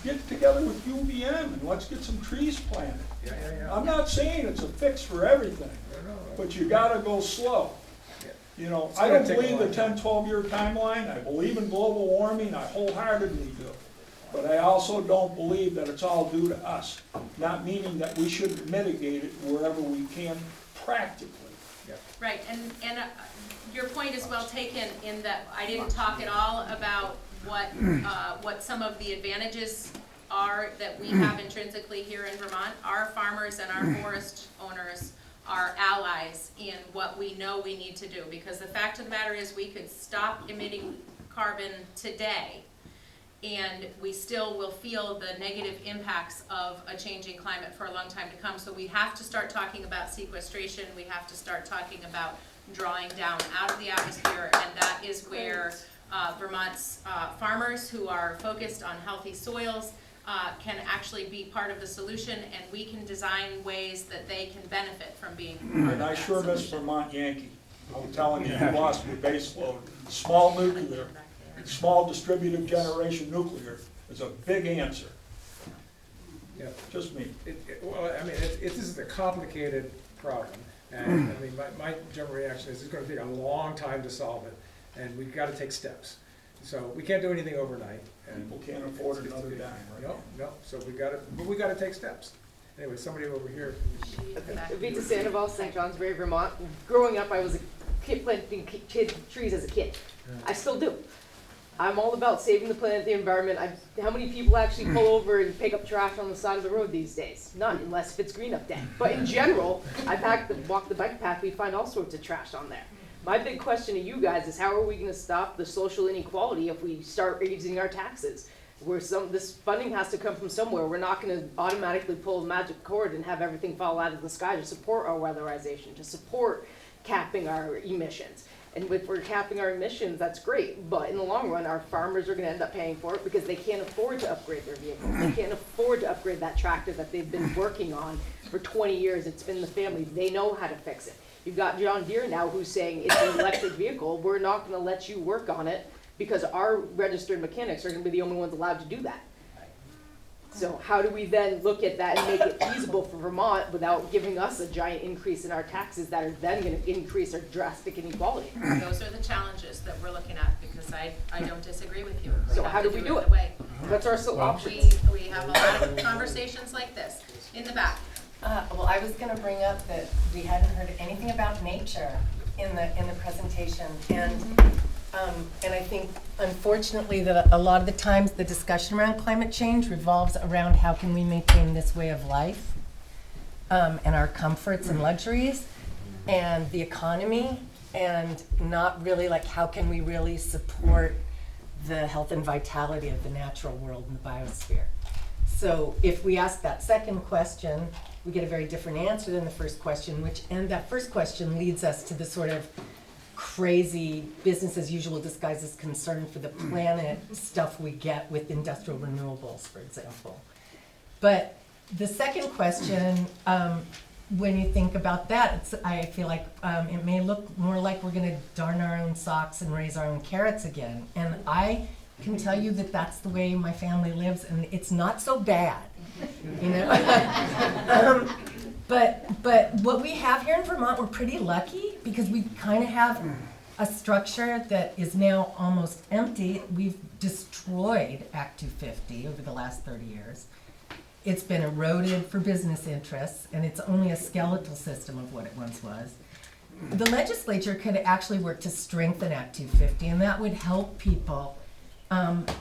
Get together with UVM and let's get some trees planted. Yeah. I'm not saying it's a fix for everything, but you got to go slow. I don't believe the 10, 12-year timeline. I believe in global warming. I wholeheartedly do. But I also don't believe that it's all due to us, not meaning that we shouldn't mitigate it wherever we can practically. Yeah. Right, and your point is well taken in that I didn't talk at all about what some of the advantages are that we have intrinsically here in Vermont. Our farmers and our forest owners our allies in what we know we need to do. Because the fact of the matter is, we could stop emitting carbon today, and we still will feel the negative impacts of a changing climate for a long time to come. So we have to start talking about sequestration. We have to start talking about drawing down out of the atmosphere, and that is where Vermont's farmers who are focused on healthy soils can actually be part of the solution, and we can design ways that they can benefit from being part of And I that sure miss solution. Vermont Yankee. I'm telling you, you lost your base load. Small nuclear, small distributed generation nuclear is a big answer. Yeah. Just me. Well, I mean, this is a complicated problem, and I mean, my general reaction is it's gonna take a long time to solve it, and we've gotta take steps. So we can't do anything overnight. And People can't afford another dime, right? No, so we gotta take steps. Anyway, somebody over here. Vita Sandoval, St. Johnsbury, Vermont. Growing up, I was a kid planting trees as a kid. I still do. I'm all about saving the planet, the environment. How many people actually pull over and pick up trash on the side of the road these days? None, unless if it's green up day. But in general, walk the bike path, we find all sorts of trash on there. My big question to you guys is, how are we going to stop the social inequality if we start raising our taxes? This funding has to come from somewhere. We're not going to automatically pull a magic cord and have everything fall out of the sky to support our weatherization, to support capping our emissions. And if we're capping our emissions, that's great. But in the long run, our farmers are going to end up paying for it because they can't afford to upgrade their vehicles. They can't afford to upgrade that tractor that they've been working on for 20 years. It's been the family. They know how to fix it. You've got John Deere now who's saying it's an electric vehicle. We're not going to let you work on it because our registered mechanics are going to be the only ones allowed to do that. So how do we then look at that and make it feasible for Vermont without giving us a giant increase in our taxes that are then going to increase our drastic inequality? Those are the challenges that we're looking at, because I don't disagree with you. So have how to do we do it? the way. What's our options? We have a lot of conversations like this. In the back. Well, I was going to bring up that we hadn't heard anything about nature in the presentation, and I think, unfortunately, that a lot of the times the discussion around climate change revolves around how can we maintain this way of life, and our comforts and luxuries, and the economy, and not really like how can we really support the health and vitality of the natural world and the biosphere. So if we ask that second question, we get a very different answer than the first question, and that first question leads us to the sort of crazy business as usual disguised as concern for the planet stuff we get with industrial renewables, for example. But the second question, when you think about that, I feel like it may look more like we're going to darn our own socks and raise our own carrots again. And I can tell you that that's the way my family lives, and it's not so bad, you know. But what we have here in Vermont, we're pretty lucky because we kind of have a structure that is now almost empty. We've destroyed Act 250 over the last 30 years. It's been eroded for business interests, and it's only a skeletal system of what it once was. The legislature could actually work to strengthen Act 250, and that would help people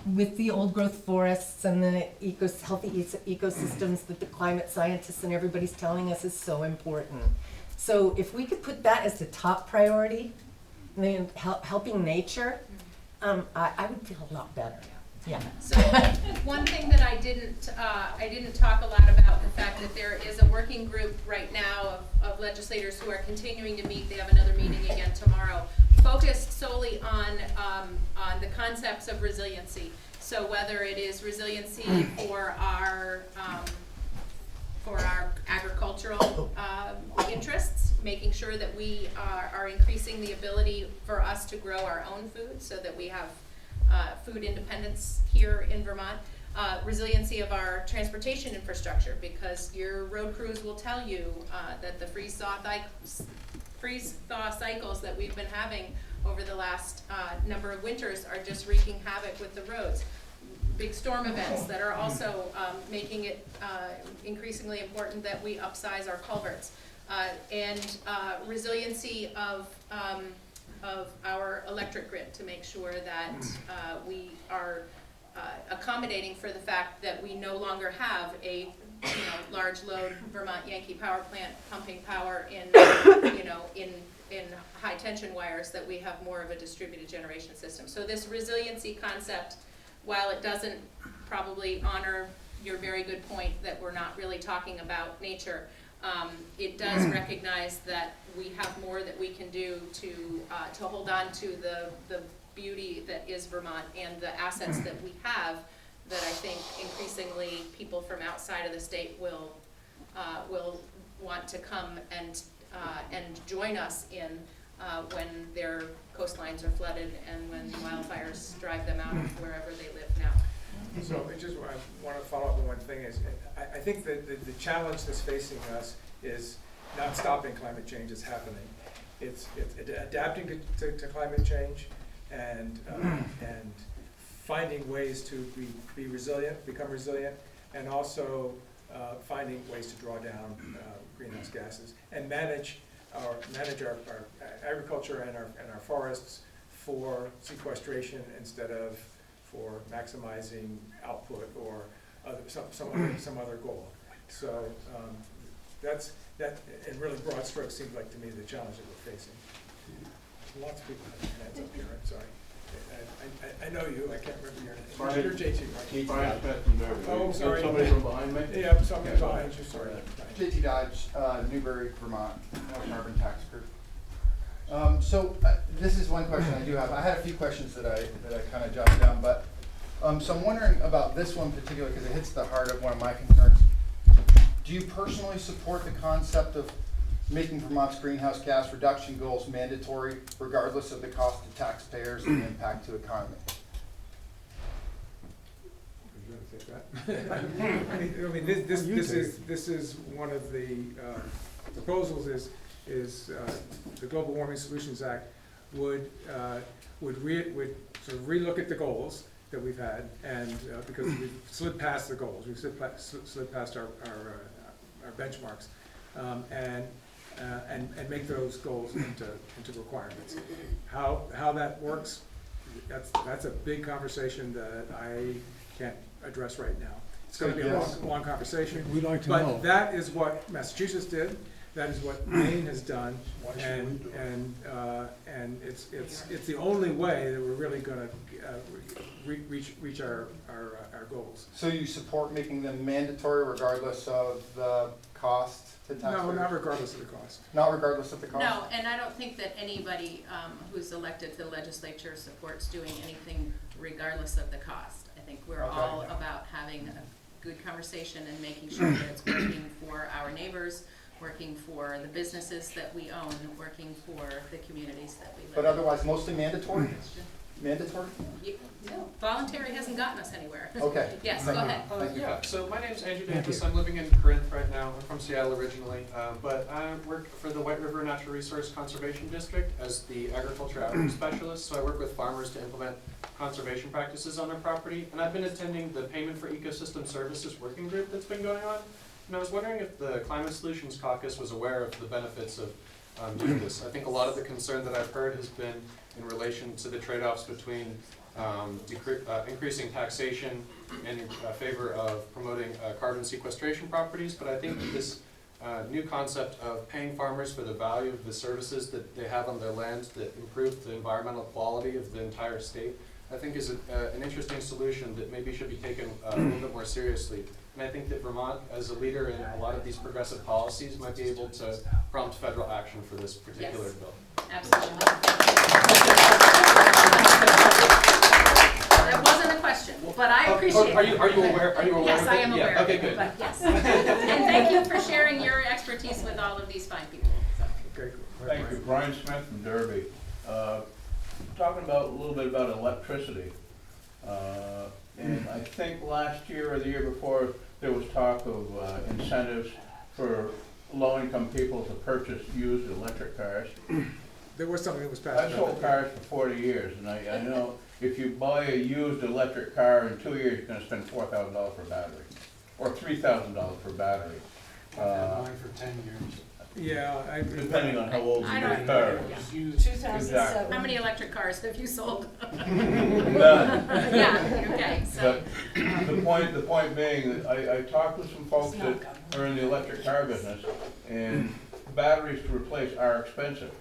with the old growth forests and the healthy ecosystems that the climate scientists and everybody's telling us is so important. So if we could put that as the top priority, then helping nature, I would feel a lot better. Yeah. So one thing that I didn't talk a lot about, the fact that there is a working group right now of legislators who are continuing to meet. They have another meeting again tomorrow, focused solely on the concepts of resiliency. So whether it is resiliency for our agricultural interests, making sure that we are increasing the ability for us to grow our own food so that we have food independence here in Vermont, resiliency of our transportation infrastructure, because your road crews will tell you that the freeze-thaw cycles that we've been having over the last number of winters are just wreaking havoc with the roads. Big storm events that are also making it increasingly important that we upsize our culverts, and resiliency of our electric grid to make sure that we are accommodating for the fact that we no longer have a, large load Vermont Yankee power plant pumping power in, in high tension wires, that we have more of a distributed generation system. So this resiliency concept, while it doesn't probably honor your very good point that we're not really talking about nature, it does recognize that we have more that we can do to hold on to the beauty that is Vermont and the assets that we have, that I think increasingly people from outside of the state will want to come and join us in when their coastlines are flooded and when wildfires drive them out of wherever they live now. So I want to follow up on one thing is, I think that the challenge that's facing us is not stopping climate change is happening. It's adapting to climate change and finding ways to be resilient, become resilient, and also finding ways to draw down greenhouse gases and manage our agriculture and our forests for sequestration instead of for maximizing output or some other goal. So that in really broad strokes seems like to me the challenge that we're facing. Lots of people have their hands up here. I'm sorry. I know you. I can't remember your name. You're JT, right? Brian Smith from Derby. Oh, sorry. Somebody from behind me? Yeah, somebody behind you. Sorry. JT Dodge, Newbury, Vermont, Carbon Tax Group. This is one question I do have. I had a few questions that I kind of jotted down, but so I'm wondering about this one particular because it hits the heart of one of my concerns. Do you personally support the concept of making Vermont's greenhouse gas reduction goals mandatory, regardless of the cost to taxpayers and the impact to economy? I mean, this is one of the proposals is the Global Warming Solutions Act would sort of relook at the goals that we've had, and because we've slid past the goals, we've slid past our benchmarks, and make those goals into requirements. How that works, that's a big conversation that I can't address right now. It's going to be a long conversation. We'd like to know. But that is what Massachusetts did. That is what Maine has done, and it's the only way that we're really going to reach our goals. So you support making them mandatory regardless of the cost to taxpayers? No, not regardless of the cost. Not regardless of the cost? No, and I don't think that anybody who's elected to the legislature supports doing anything regardless of the cost. I think we're all about having a good conversation and making sure that it's working for our neighbors, working for the businesses that we own, working for the communities that we live in. But otherwise mostly mandatory? Mandatory? No, voluntary hasn't gotten us anywhere. Okay. Yes, go ahead. Thank you. Yeah, so my name's Andrew Davis. I'm living in Corinth right now. I'm from Seattle originally, but I work for the White River Natural Resource Conservation District as the agriculture outreach specialist. So I work with farmers to implement conservation practices on their property. And I've been attending the Payment for Ecosystem Services working group that's been going on. And I was wondering if the Climate Solutions Caucus was aware of the benefits of doing this. I think a lot of the concern that I've heard has been in relation to the trade-offs between increasing taxation and in favor of promoting carbon sequestration properties. But I think that this new concept of paying farmers for the value of the services that they have on their lands that improve the environmental quality of the entire state, I think is an interesting solution that maybe should be taken a little bit more seriously. And I think that Vermont, as a leader in a lot of these progressive policies, might be able to prompt federal action for this particular bill. Absolutely. That wasn't a question, but I appreciate it. Are you aware? Are you aware? Yes, I am aware. Yeah, okay, good. But yes. And thank you for sharing your expertise with all of these fine people. So. Okay. Thank you, Brian Smith from Derby. Talking about a little bit about electricity. And I think last year or the year before, there was talk of incentives for low-income people to purchase used electric cars. There was something that was passed. I've sold cars for 40 years, and I know if you buy a used electric car in 2 years, you're going to spend $4,000 for a battery, or $3,000 for a battery. I've had mine for 10 years. Yeah, depending on how old I your don't- car yeah. is. 2007. How many electric cars have you sold? None. Yeah, okay, so, But the point being that I talked with some folks that are in the electric car business, and batteries to replace are expensive.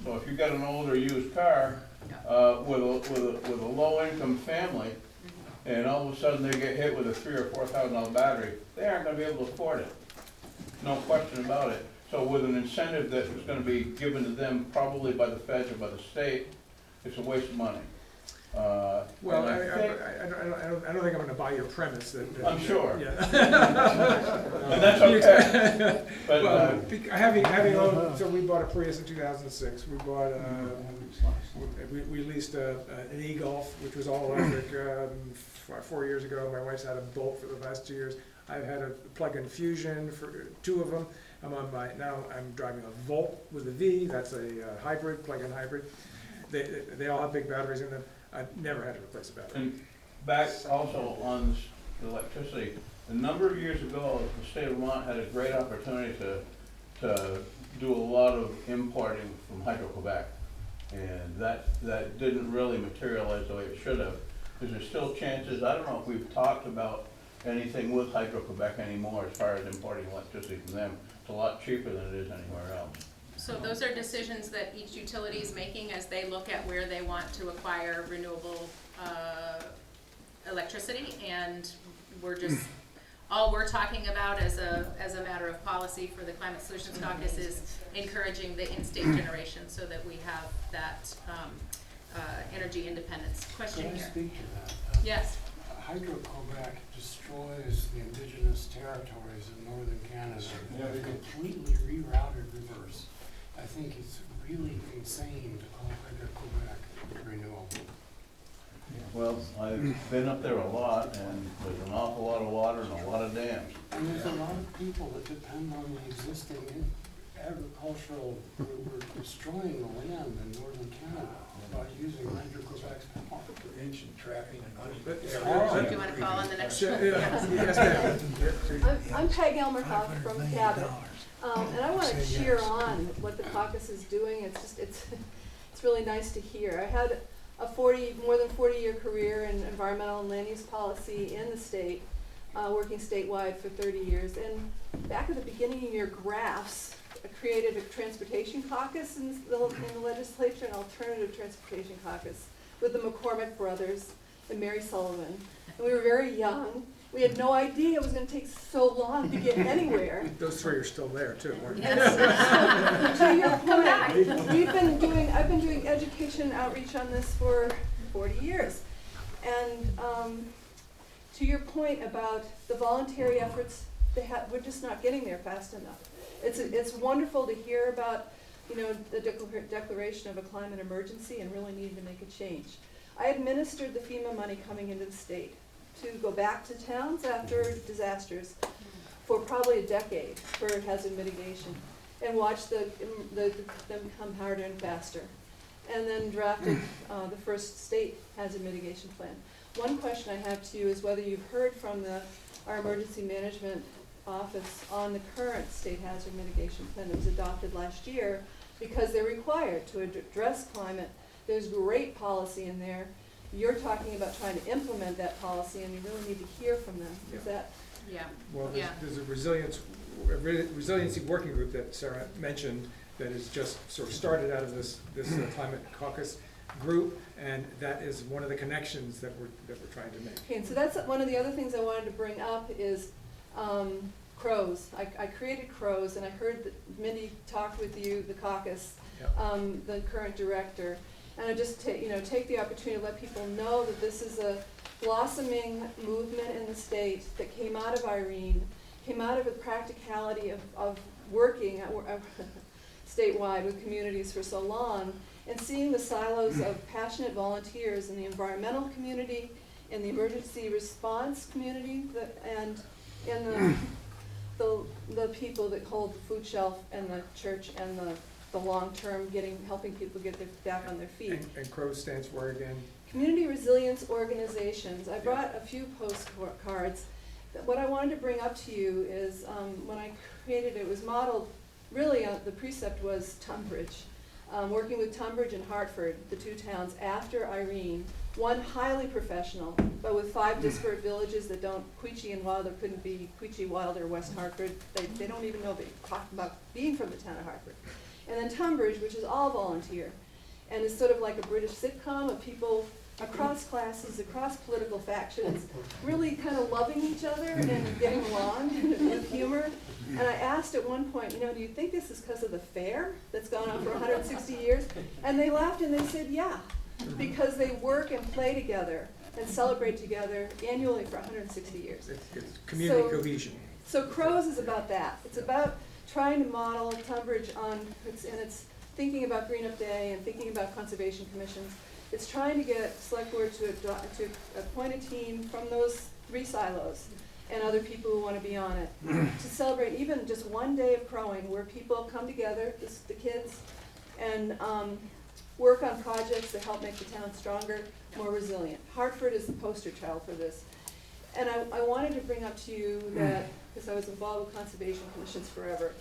So if you've got an older used car, with a low-income family, and all of a sudden they get hit with a $3,000 or $4,000 battery, they aren't gonna be able to afford it. No question about it. So with an incentive that was gonna be given to them probably by the feds or by the state, it's a waste of money. well, and I think- don't think I'm gonna buy your premise that. I'm sure. Yeah. And that's okay. But, Well, having owned, so we bought a Prius in 2006, we bought, we leased an e-Golf, which was all electric, 4 years ago. My wife's had a Bolt for the last 2 years. I've had a plug-in Fusion for 2 of them. Now I'm driving a Volt with a V, that's a hybrid, plug-in hybrid. They all have big batteries in them. I've never had to replace a battery. And back also on the electricity, a number of years ago, the state of Vermont had a great opportunity to do a lot of importing from Hydro-Quebec. And that didn't really materialize the way it should have. Is there still chances, I don't know if we've talked about anything with Hydro-Quebec anymore as far as importing electricity from them. It's a lot cheaper than it is anywhere else. so those are decisions that each utility is making as they look at where they want to acquire renewable, electricity, and all we're talking about as a matter of policy for the Climate Solutions Caucus is encouraging the in-state generation so that we have that, energy independence. Question Can I here? speak to that? Yes. Hydro-Quebec destroys the indigenous territories in northern Canada. They're completely rerouted reverse. I think it's really insane to call Hydro-Quebec renewable. Well, I've been up there a lot, and there's an awful lot of water and a lot of dams. And there's a lot of people that depend on the existing agricultural, we're destroying the land in northern Canada by using Hydro-Quebec's power. Ancient tracking and Do you want to call on the next? Yes, ma'am. I'm Peg Elmerhoff from Cabot, and I want to cheer on what the caucus is doing. It's really nice to hear. I had a more than 40-year career in environmental and land use policy in the state, working statewide for 30 years. And back at the beginning of your graphs, I created a transportation caucus in the legislature, an alternative transportation caucus with the McCormick brothers and Mary Sullivan. And we were very young. We had no idea it was going to take so long to get anywhere. Those 3 are still there too, weren't they? And so, to your Come back. point, I've been doing education outreach on this for 40 years. And to your point about the voluntary efforts, we're just not getting there fast enough. It's wonderful to hear about, the declaration of a climate emergency and really needing to make a change. I administered the FEMA money coming into the state to go back to towns after disasters for probably a decade for hazard mitigation, and watched them come harder and faster, and then drafted the first state hazard mitigation plan. One question I have to you is whether you've heard from our emergency management office on the current state hazard mitigation plan that was adopted last year, because they're required to address climate. There's great policy in there. You're talking about trying to implement that policy, and you really need to hear from them. Is that? Yeah. Well, Yeah. there's a resiliency working group that Sarah mentioned that is just sort of started out of this climate caucus group, and that is one of the connections that we're trying to make. Okay, and so that's one of the other things I wanted to bring up is CROWS. I created CROWS, and I heard that Mindy talked with you, the caucus, the current director. And I just take the opportunity to let people know that this is a blossoming movement in the state that came out of Irene, came out of the practicality of working statewide with communities for so long, and seeing the silos of passionate volunteers in the environmental community, in the emergency response community, and the people that hold the food shelf and the church and the long-term helping people get back on their feet. And CROWS stands for again? Community Resilience Organizations. I brought a few postcards. What I wanted to bring up to you is when I created it, was modeled really, the precept was Tunbridge. Working with Tunbridge and Hartford, the two towns after Irene, one highly professional, but with 5 disparate villages that don't, Queechee and Wilder couldn't be Queechee, Wilder, West Hartford. They don't even know they talk about being from the town of Hartford. And then Tunbridge, which is all volunteer, and is sort of like a British sitcom of people across classes, across political factions, really kind of loving each other and getting along with humor. And I asked at one point, you know, do you think this is because of the fair that's gone on for 160 years? And they laughed and they said, yeah, because they work and play together and celebrate together annually for 160 years. It's community cohesion. So Crows is about that. It's about trying to model Tunbridge on, it's thinking about Green Up Day and thinking about conservation commissions. It's trying to get select board to appoint a team from those 3 silos and other people who want to be on it to celebrate even just one day of crowing where people come together, the kids, and work on projects to help make the town stronger, more resilient. Hartford is the poster child for this. And I wanted to bring up to you that, because I was involved with conservation commissions forever,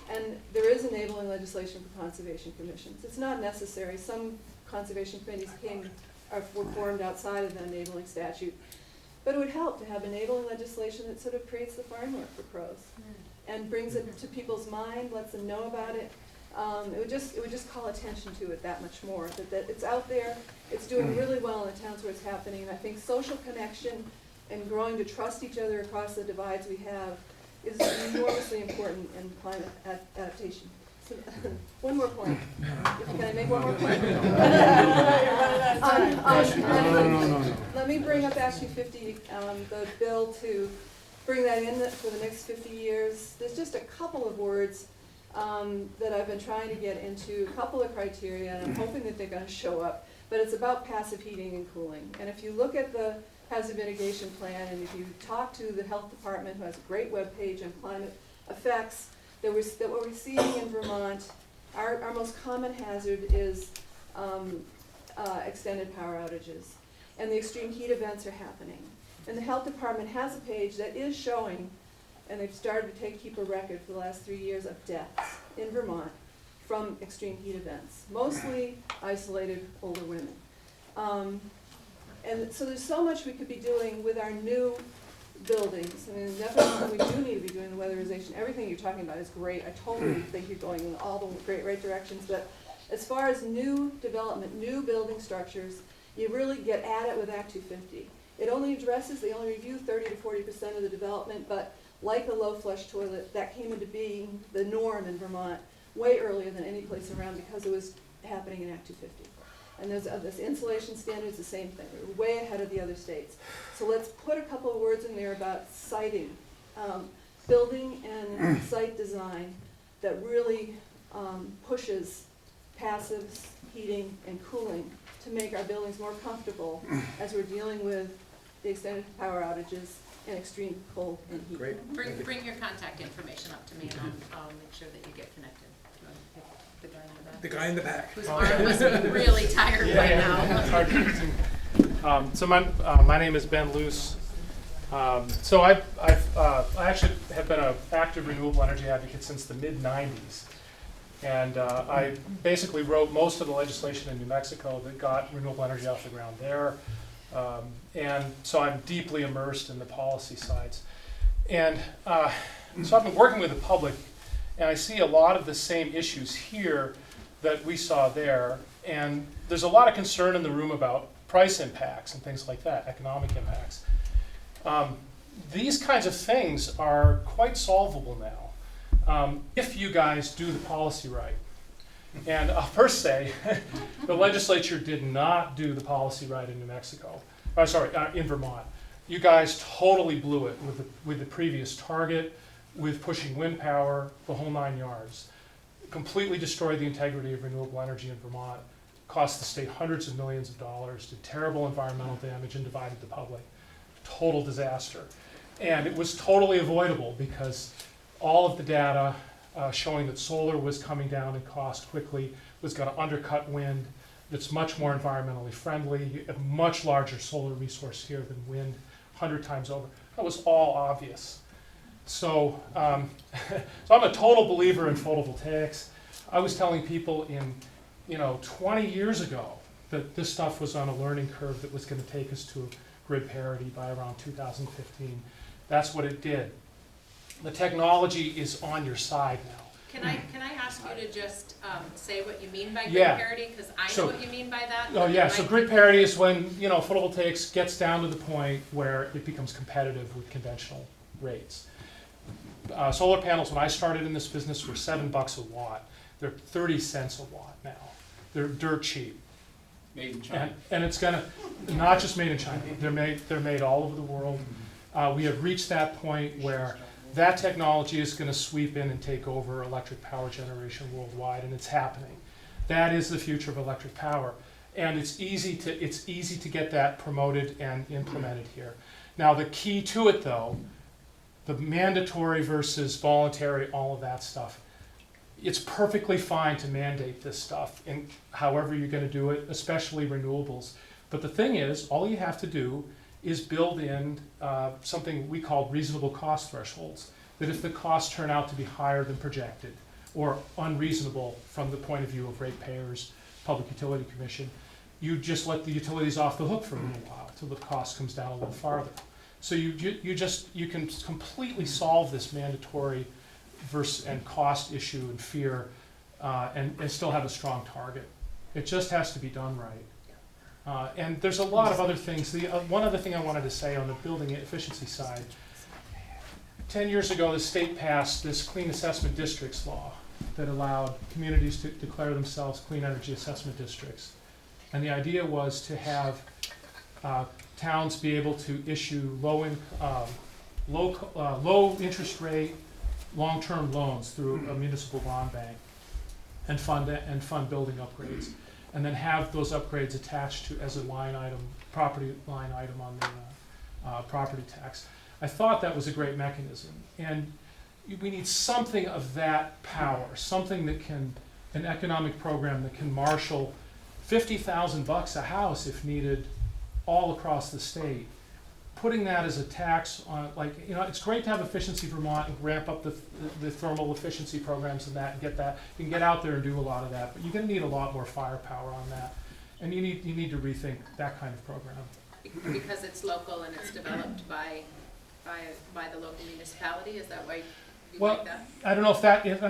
and there is enabling legislation for conservation commissions. It's not necessary. Some conservation committees were formed outside of the enabling statute. But it would help to have enabling legislation that sort of creates the framework for crows and brings it to people's mind, lets them know about it. It would just call attention to it that much more, that it's out there, it's doing really well in the towns where it's happening. And I think social connection and growing to trust each other across the divides we have is enormously important in climate adaptation. So, one more point. Can I make one more point? Let me bring up Act 250, the bill to bring that in for the next 50 years. There's just a couple of words that I've been trying to get into, a couple of criteria, and I'm hoping that they're going to show up. But it's about passive heating and cooling. And if you look at the hazard mitigation plan, and if you talk to the health department, who has a great webpage on climate effects, that what we're seeing in Vermont, our most common hazard is extended power outages. And the extreme heat events are happening. And the health department has a page that is showing, and they've started to keep a record for the last 3 years of deaths in Vermont from extreme heat events, mostly isolated older women. And so there's so much we could be doing with our new buildings. I mean, definitely we do need to be doing the weatherization. Everything you're talking about is great. I totally think you're going in all the right directions. But as far as new development, new building structures, you really get at it with Act 250. It only addresses, they only review 30 to 40% of the development, but like the low flush toilet, that came into being the norm in Vermont way earlier than any place around because it was happening in Act 250. And there's this insulation standards, the same thing. We're way ahead of the other states. So let's put a couple of words in there about siting, building and site design that really pushes passive heating and cooling to make our buildings more comfortable as we're dealing with the extended power outages and extreme cold and heat. Great. Bring your contact information up to me, and I'll make sure that you get connected. The guy in the back. The guy in the back. Whose arm must be really tired by now. So my name is Ben Luce. So I actually have been an active renewable energy advocate since the mid-90s. And I basically wrote most of the legislation in New Mexico that got renewable energy off the ground there. And so I'm deeply immersed in the policy sides. And so I've been working with the public, and I see a lot of the same issues here that we saw there. And there's a lot of concern in the room about price impacts and things like that, economic impacts. These kinds of things are quite solvable now, if you guys do the policy right. And I'll first say, the legislature did not do the policy right in New Mexico. In Vermont. You guys totally blew it with the previous target, with pushing wind power, the whole 9 yards. Completely destroyed the integrity of renewable energy in Vermont, cost the state hundreds of millions of dollars, did terrible environmental damage, and divided the public. Total disaster. And it was totally avoidable because all of the data showing that solar was coming down in cost quickly was going to undercut wind. That's much more environmentally friendly. You have much larger solar resource here than wind, 100 times over. That was all obvious. So I'm a total believer in photovoltaics. I was telling people 20 years ago that this stuff was on a learning curve that was going to take us to grid parity by around 2015. That's what it did. The technology is on your side now. Can I ask you to just say what you mean by grid Yeah. parity? Because I So- know what you mean by that. Oh yeah, but so you grid might- parity is when, photovoltaics gets down to the point where it becomes competitive with conventional rates. Solar panels, when I started in this business, were $7 a watt. They're 30 cents a watt now. They're dirt cheap. Made in China. And it's gonna, not just made in China, they're made all over the world. We have reached that point where that technology is gonna sweep in and take over electric power generation worldwide, and it's happening. That is the future of electric power. And it's easy to get that promoted and implemented here. Now, the key to it though, the mandatory versus voluntary, all of that stuff, it's perfectly fine to mandate this stuff in however you're gonna do it, especially renewables. But the thing is, all you have to do is build in something we call reasonable cost thresholds, that if the costs turn out to be higher than projected or unreasonable from the point of view of ratepayers, Public Utility Commission, you just let the utilities off the hook for a little while till the cost comes down a little farther. So you can completely solve this mandatory versus and cost issue and fear and still have a strong target. It just has to be done right. And there's a lot of other things. One other thing I wanted to say on the building efficiency side, 10 years ago the state passed this clean assessment districts law that allowed communities to declare themselves clean energy assessment districts. And the idea was to have towns be able to issue low interest rate, long-term loans through a municipal bond bank and fund building upgrades, and then have those upgrades attached to as a line item, property line item on the property tax. I thought that was a great mechanism, and we need something of that power, something that can, an economic program that can marshal $50,000 a house if needed all across the state. Putting that as a tax on, it's great to have Efficiency Vermont and ramp up the thermal efficiency programs and that, and get that. You can get out there and do a lot of that, but you're going to need a lot more firepower on that, and you need to rethink that kind of program. Because it's local and it's developed by the local municipality. Is that why you like that? I don't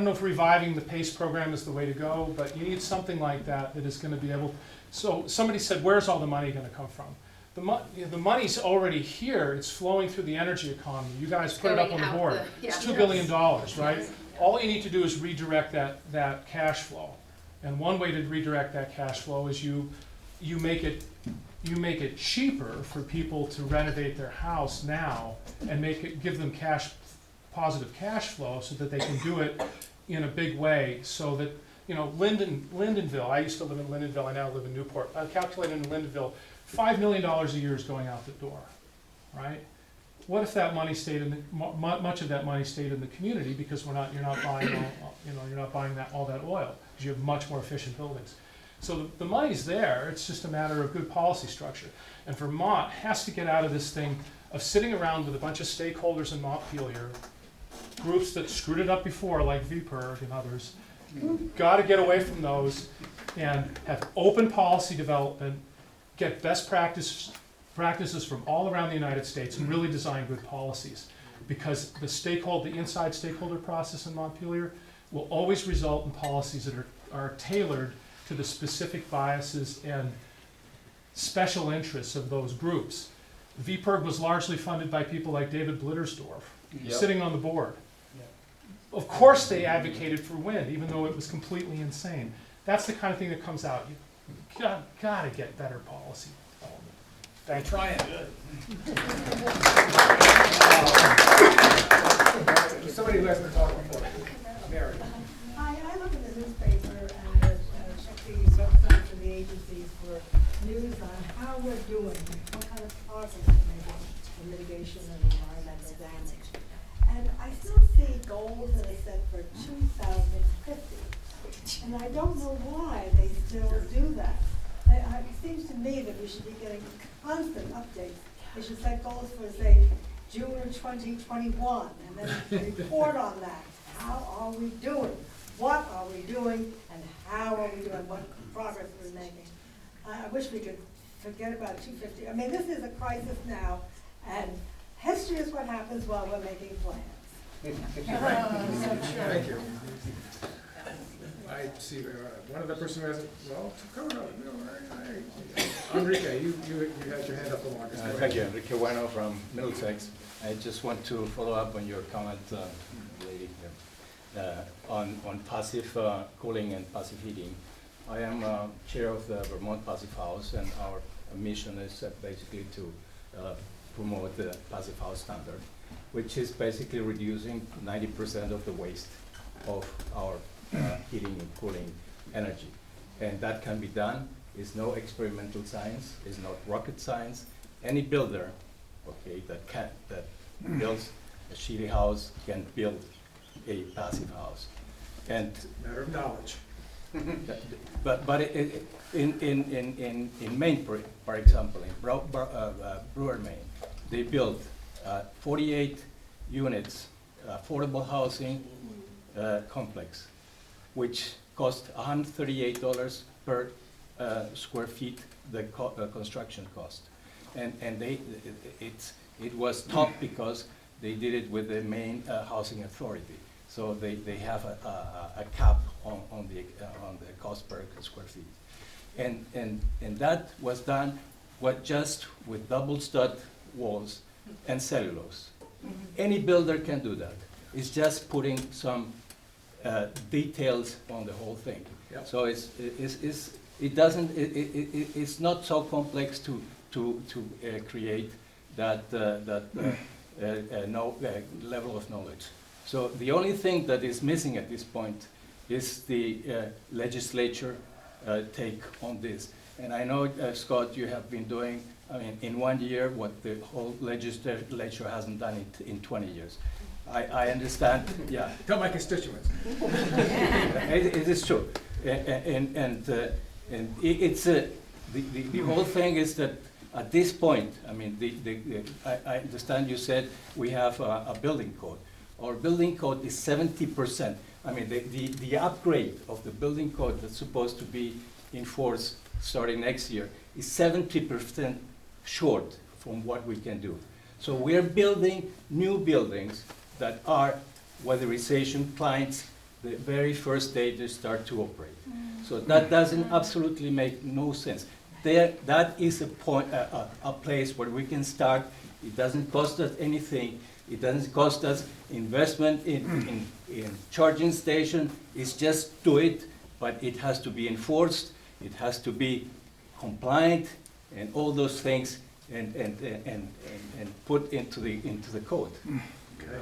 know if reviving the PACE program is the way to go, but you need something like that that is going to be able. So somebody said, "Where's all the money going to come from?" The money's already here. It's flowing through the energy economy. You guys put it up on the board. It's $2 billion, right? Yes. All you need to do is redirect that cash flow. And one way to redirect that cash flow is you make it cheaper for people to renovate their house now and give them positive cash flow so that they can do it in a big way, so that, Lindenville, I used to live in Lindenville, I now live in Newport. I calculated in Lindenville, $5 million a year is going out the door, right? What if that money stayed in much of that money stayed in the community, because you're not buying all that oil, because you have much more efficient buildings. So the money's there. It's just a matter of good policy structure. And Vermont has to get out of this thing of sitting around with a bunch of stakeholders in Montpelier, groups that screwed it up before, like VPIRG and others. Got to get away from those and have open policy development, get best practices from all around the United States, and really design good policies. Because the inside stakeholder process in Montpelier will always result in policies that are tailored to the specific biases and special interests of those groups. VPIRG was largely funded by people like David Blittersdorf, sitting on the board. Of course they advocated for wind, even though it was completely insane. That's the kind of thing that comes out. You gotta get better policy development. Thank you. Trying. Somebody who hasn't talked before. Mary. Hi, I look at the newspaper and check the websites of the agencies for news on how we're doing, what kind of progress we're making in mitigation of environmental damage. And I still see goals that are set for 2050. And I don't know why they still do that. It seems to me that we should be getting constant updates. We should set goals for, say, June of 2021, and then report on that. How are we doing? What are we doing, and how are we doing? What progress we're making? I wish we could forget about 250. I mean, this is a crisis now, and history is what happens while we're making plans. Thank you. I see, one other person who hasn't, well, come on, Enrique, you had your hand up the longest. Go Thank you, ahead. Enrique Bueno from Middlesex. I just want to follow up on your comment, lady, on passive cooling and passive heating. I am chair of the Vermont Passive House, and our mission is basically to promote the passive house standard, which is basically reducing 90% of the waste of our heating and cooling energy. And that can be done. It's no experimental science, it's not rocket science. Any builder, okay, that builds a shitty house can build a passive house. And Matter of knowledge. but in Maine, for example, in Brewer, Maine, they built 48 units affordable housing complex, which cost $138 per square feet, the construction cost. And it was top because they did it with the Maine Housing Authority. So they have a cap on the cost per square feet. And that was done just with double stud walls and cellulose. Any builder can do that. It's just putting some details on the whole thing. Yep. So it's not so complex to create that level of knowledge. So the only thing that is missing at this point is the legislature take on this. And I know, Scott, you have been doing, I mean, in 1 year what the whole legislature hasn't done in 20 years. I understand, yeah. Tell my constituents. It is true. And it's, the whole thing is that at this point, I mean, I understand you said we have a building code. Our building code is 70%. I mean, the upgrade of the building code that's supposed to be enforced starting next year is 70% short from what we can do. So we're building new buildings that are weatherization clients the very first day they start to operate. So that doesn't absolutely make no sense. That is a place where we can start. It doesn't cost us anything. It doesn't cost us investment in charging station. It's just do it, but it has to be enforced. It has to be compliant and all those things and put into the code. Okay.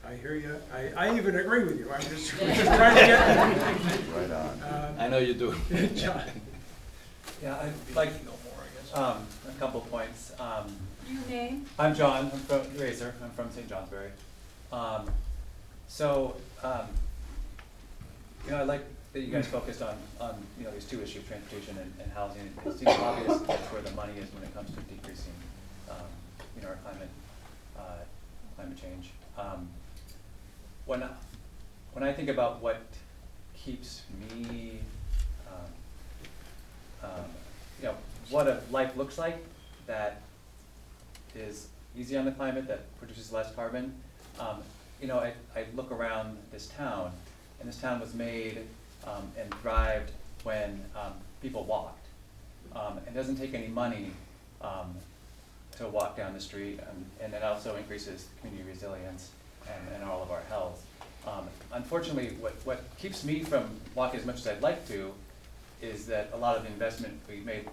I hear you. I even agree with you. I'm just trying to get. Right on. I know you do. John. Yeah, I'd like a couple points. Your name? I'm John. I'm from Razor. I'm from St. Johnsbury. I like that you guys focused on these two issues, transportation and housing. It seems obvious that's where the money is when it comes to decreasing our climate change. When I think about what keeps me, what a life looks like that is easy on the climate, that produces less carbon, I look around this town, and this town was made and thrived when people walked. It doesn't take any money to walk down the street, and it also increases community resilience and all of our health. Unfortunately, what keeps me from walking as much as I'd like to is that a lot of the investment we made,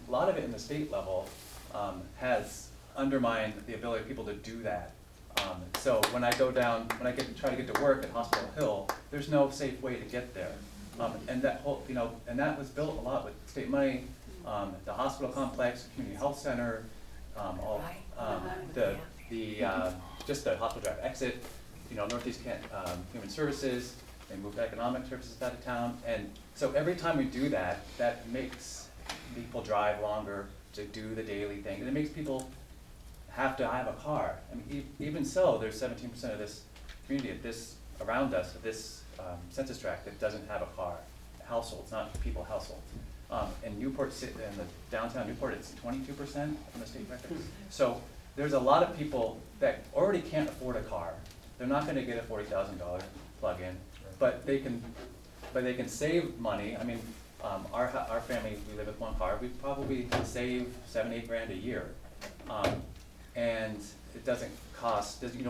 a lot of it in the state level, has undermined the ability of people to do that. So when I try to get to work at Hospital Hill, there's no safe way to get there. And that whole, and that was built a lot with state money, the hospital complex, community health center, just the hospital drive exit, Northeast Human Services, they moved economic services out of town. And so every time we do that, that makes people drive longer to do the daily thing. And it makes people have to have a car. I mean, even so, there's 17% of this community, around us, this census tract that doesn't have a car. Households, not people households. In Newport, in the downtown Newport, it's 22% on the state records. So there's a lot of people that already can't afford a car. They're not going to get a $40,000 plug-in, but they can save money. I mean, our family, we live with one car. We probably save $7-8 grand a year, and it doesn't cost. You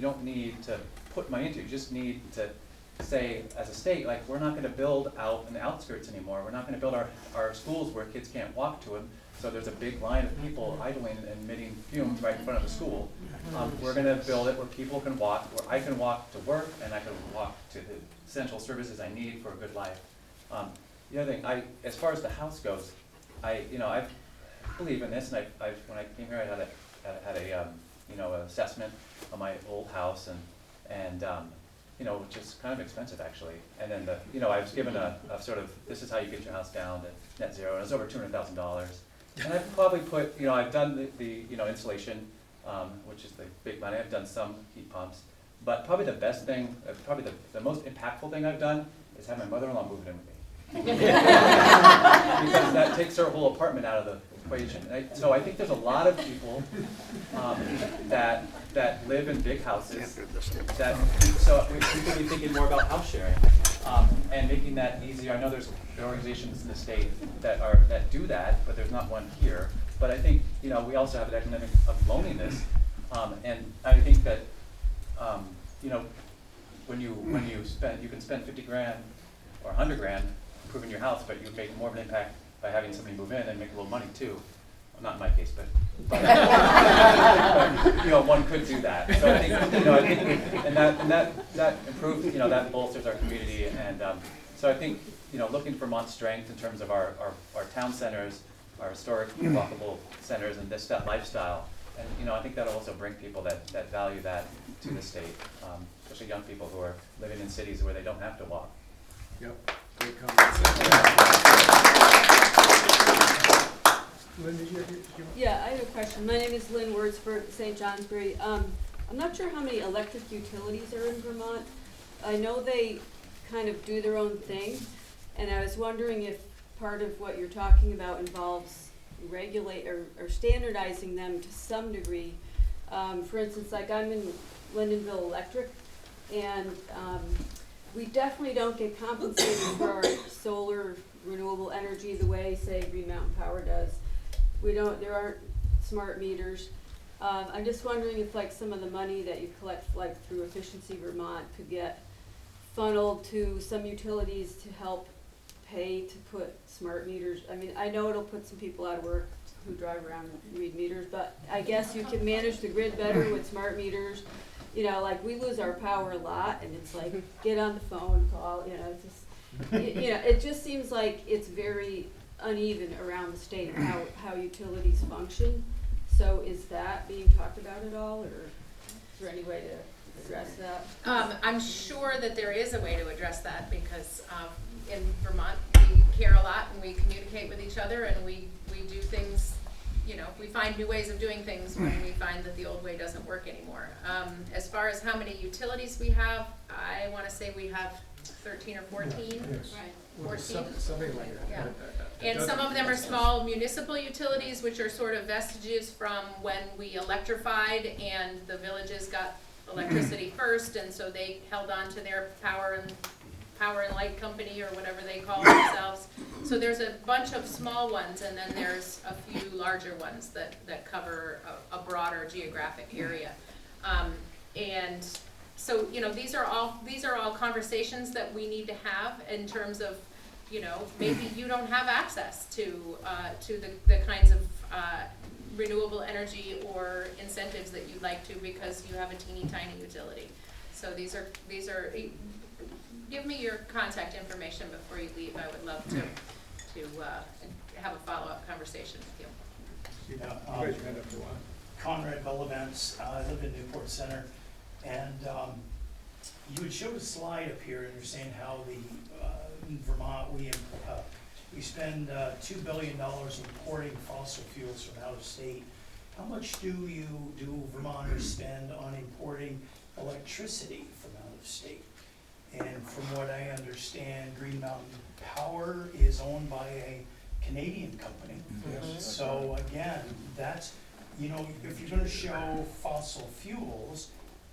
don't need to put money into it. You just need to say, as a state, like, we're not going to build out in the outskirts anymore. We're not going to build our schools where kids can't walk to them. So there's a big line of people idling and emitting fumes right in front of the school. We're going to build it where people can walk, where I can walk to work and I can walk to the essential services I need for a good life. The other thing, as far as the house goes, I believe in this, and when I came here, I had a assessment on my old house, and which is kind of expensive actually. And then I was given a sort of, this is how you get your house down to net zero, and it was over $200,000. And I've probably put, I've done the insulation, which is the big money. I've done some heat pumps, but probably the best thing, probably the most impactful thing I've done is have my mother-in-law move in with me. Because that takes her whole apartment out of the equation. So I think there's a lot of people that live in big houses so we should be thinking more about house sharing and making that easier. I know there's organizations in the state that do that, but there's not one here. But I think we also have an epidemic of loneliness, and I think that when you can spend 50 grand or 100 grand improving your house, but you make more of an impact by having somebody move in and make a little money too. Well, not in my case, but one could do that. So I think and that improves, that bolsters our community, and so I think looking for Vermont's strength in terms of our town centers, our historic walkable centers, and that lifestyle, and I think that'll also bring people that value that to the state, especially young people who are living in cities where they don't have to walk. Yep, great comments. Lynn, did you? Yeah, I have a question. My name is Lynn Wordsford, St. Johnsbury. I'm not sure how many electric utilities are in Vermont. I know they kind of do their own thing, and I was wondering if part of what you're talking about involves regulate or standardizing them to some degree. For instance, like I'm in Lindenville Electric, and we definitely don't get compensated for our solar renewable energy the way, say, Green Mountain Power does. There aren't smart meters. I'm just wondering if some of the money that you collect through Efficiency Vermont could get funneled to some utilities to help pay to put smart meters. I mean, I know it'll put some people out of work who drive around and read meters, but I guess you can manage the grid better with smart meters. We lose our power a lot, and it's get on the phone, call, it just seems like it's very uneven around the state of how utilities function. So is that being talked about at all, or is there any way to address that? I'm sure that there is a way to address that, because in Vermont we care a lot and we communicate with each other, and we do things, we find new ways of doing things when we find that the old way doesn't work anymore. As far as how many utilities we have, I want to say we have 13 or 14. Yes. Right. 14. Something like that. Yeah. And some of them are small municipal utilities, which are sort of vestiges from when we electrified and the villages got electricity first, and so they held on to their power and light company, or whatever they call themselves. So there's a bunch of small ones, and then there's a few larger ones that cover a broader geographic area. And so these are all conversations that we need to have in terms of maybe you don't have access to the kinds of renewable energy or incentives that you'd like to, because you have a teeny tiny utility. So these are give me your contact information before you leave. I would love to have a follow-up conversation with you. Conrad Bellavance. I live in Newport Center, and you had showed a slide up here, and you're saying how in Vermont we spend $2 billion importing fossil fuels from out of state, how much do Vermonters spend on importing electricity from out of state? And from what I understand, Green Mountain Power is owned by a Canadian company. So again, that's, you know, if you're gonna show fossil fuels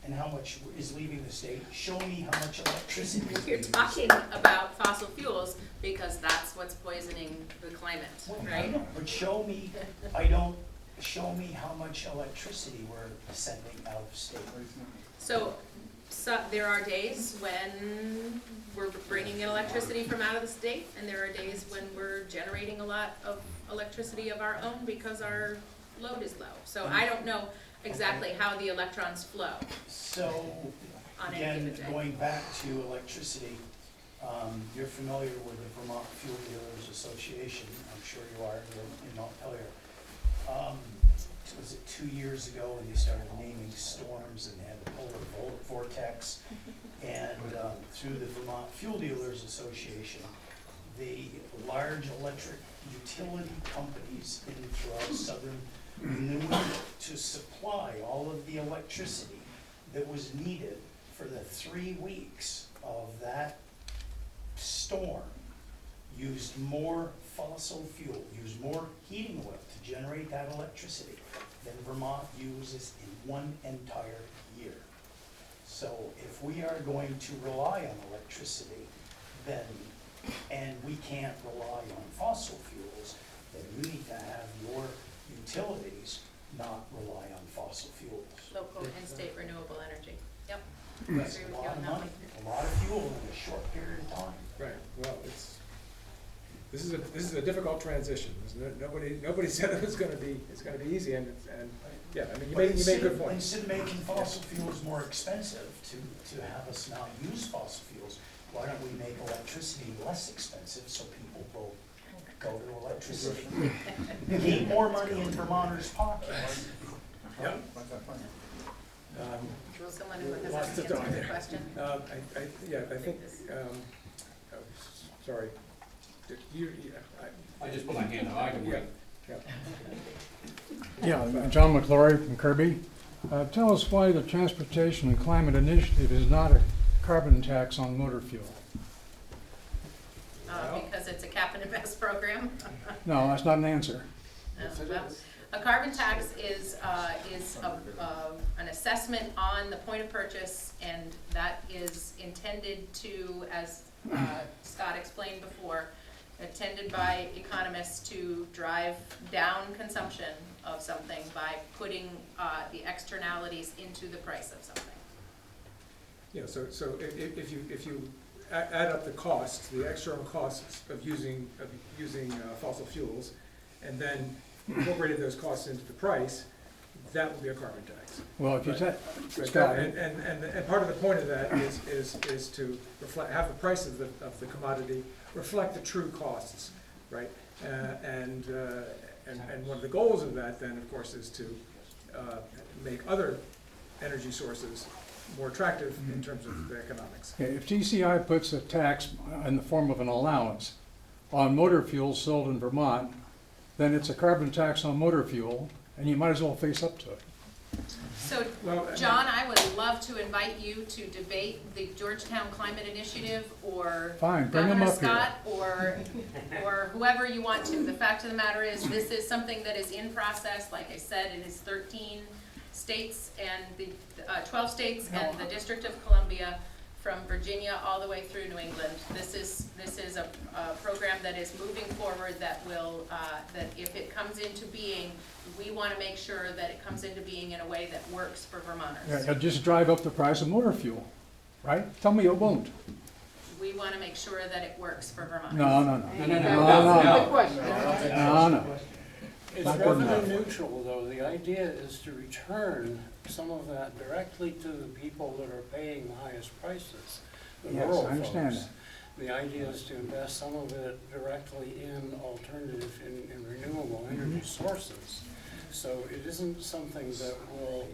and how much is leaving the state, show me how much electricity is You're leaving the talking state. about fossil fuels because that's what's poisoning the climate, Well, I right? know, but show me how much electricity we're sending out of state. So there are days when we're bringing in electricity from out of the state, and there are days when we're generating a lot of electricity of our own because our load is low. So I don't know exactly how the electrons flow So, on any again, given day. going back to electricity, you're familiar with the Vermont Fuel Dealers Association, I'm sure you are, in Montpelier. Was it 2 years ago when they started naming storms and they had the polar vortex? And through the Vermont Fuel Dealers Association, the large electric utility companies throughout southern New England to supply all of the electricity that was needed for the 3 weeks of that storm used more fossil fuel, used more heating oil to generate that electricity than Vermont uses in one entire year. So if we are going to rely on electricity, then, and we can't rely on fossil fuels, then you need to have your utilities not rely on fossil fuels. Local and state renewable energy. Yep. That's Agree a with you lot on of that money, one. a lot of fuel in a short period of time. Right, well, this is a difficult transition. Nobody said it's gonna be easy, and yeah, I mean, you made good points. Instead of making fossil fuels more expensive to have us not use fossil fuels, why don't we make electricity less expensive so people will go to electricity? Keep more money in Vermonters' pockets. Yep. Someone who has Lots to answered talk the there. question. I think, sorry. I just put my hand up, I can wait. Yeah, John McClory from Kirby. Tell us why the Transportation and Climate Initiative is not a carbon tax on motor fuel. Because it's a cap and invest program. No, that's not an answer. Well, a carbon tax is an assessment on the point of purchase, and that is intended to, as Scott explained before, intended by economists to drive down consumption of something by putting the externalities into the price of something. Yeah, so if you add up the costs, the external costs of using fossil fuels, and then incorporated those costs into the price, that would be a carbon tax. Well, if you Right. take, Scott, And part of the point of that is to have the price of the commodity reflect the true costs, right? And one of the goals of that then, of course, is to make other energy sources more attractive in terms of the economics. okay, if TCI puts a tax in the form of an allowance on motor fuel sold in Vermont, then it's a carbon tax on motor fuel, and you might as well face up to it. So, John, I would love to invite you to debate the Georgetown Climate Initiative, or Fine, bring 'em Governor up here. Scott, or whoever you want to. The fact of the matter is, this is something that is in process. Like I said, it is 13 states and the 12 states and the District of Columbia, from Virginia all the way through New England. This is a program that is moving forward, that will that if it comes into being, we want to make sure that it comes into being in a way that works for Vermonters. Yeah, it'll just drive up the price of motor fuel, right? Tell me it won't. We want to make sure that it works for Vermonters. No. It's Not good enough. revenue neutral, though. The idea is to return some of that directly to the people that are paying the highest prices, the Yes, rural I understand folks. The idea is to invest some of it directly in alternative, in renewable energy sources. So it isn't something that will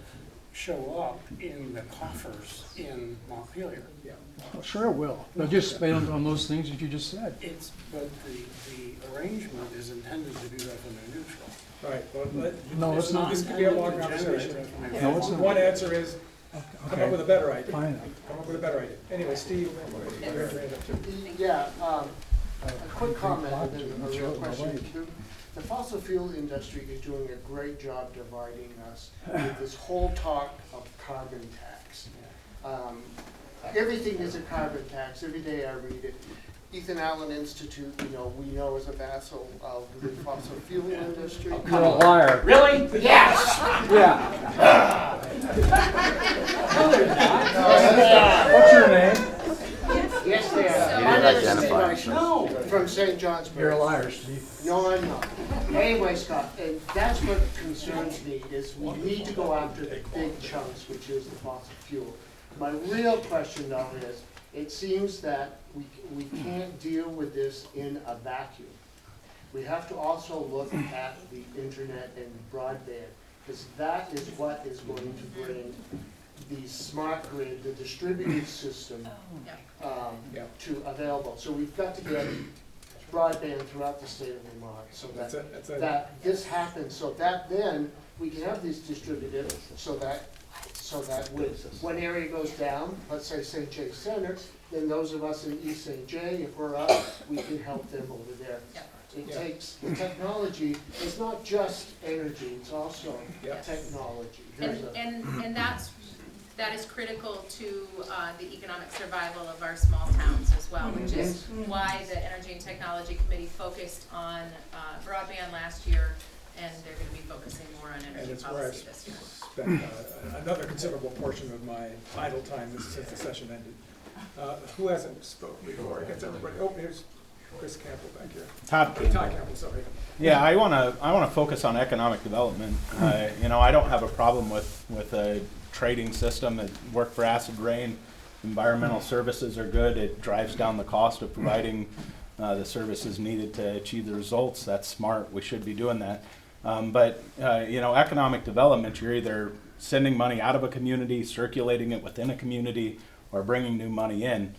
show up in the coffers in Montpelier. Yeah. Well, sure it will. They'll just spend on those things that you just said. But the arrangement is intended to be revenue neutral. Right, well, No, it's not. this could be a long Intended to conversation. generate revenue. No, it's not. One answer is, come up with a better idea. Fine. Come up with a better idea. Anyway, Steve. Yeah, a quick comment and then a real question. The fossil fuel industry is doing a great job dividing us with this whole talk of carbon tax. Everything is a carbon tax. Every day I read it. Ethan Allen Institute, we know is a vassal of the fossil fuel industry. You're a liar. Really? Yes! Yeah. What's your name? Yes, they are. You My didn't name is identify. Steve Eichel from St. Johnsbury. You're a liar, Steve. No, I'm not. Anyway, Scott, and that's what concerns me, is we need to go after the big chunks, which is the fossil fuel. My real question though is, it seems that we can't deal with this in a vacuum. We have to also look at the internet and broadband, because that is what is going to bring the smart grid, the distributed system, to available. So we've got to get broadband throughout the state of Vermont, so that this happens, so that then we can have these distributed, so that when one area goes down, let's say St. Jay Center, then those of us in East St. Jay, if we're up, we can help them over there. It takes, the technology, it's not just energy, it's also technology. And that is critical to the economic survival of our small towns as well, which is why the Energy and Technology Committee focused on broadband last year, and they're going to be focusing more on energy policy this year. Spent another considerable portion of my idle time since the session ended. Who hasn't spoken before? I guess everybody. Oh, here's Chris Campbell back here. Todd Campbell, sorry. Yeah, I want to focus on economic development. I don't have a problem with a trading system that worked for acid rain. Environmental services are good. It drives down the cost of providing the services needed to achieve the results. That's smart. We should be doing that. But economic development, you're either sending money out of a community, circulating it within a community, or bringing new money in.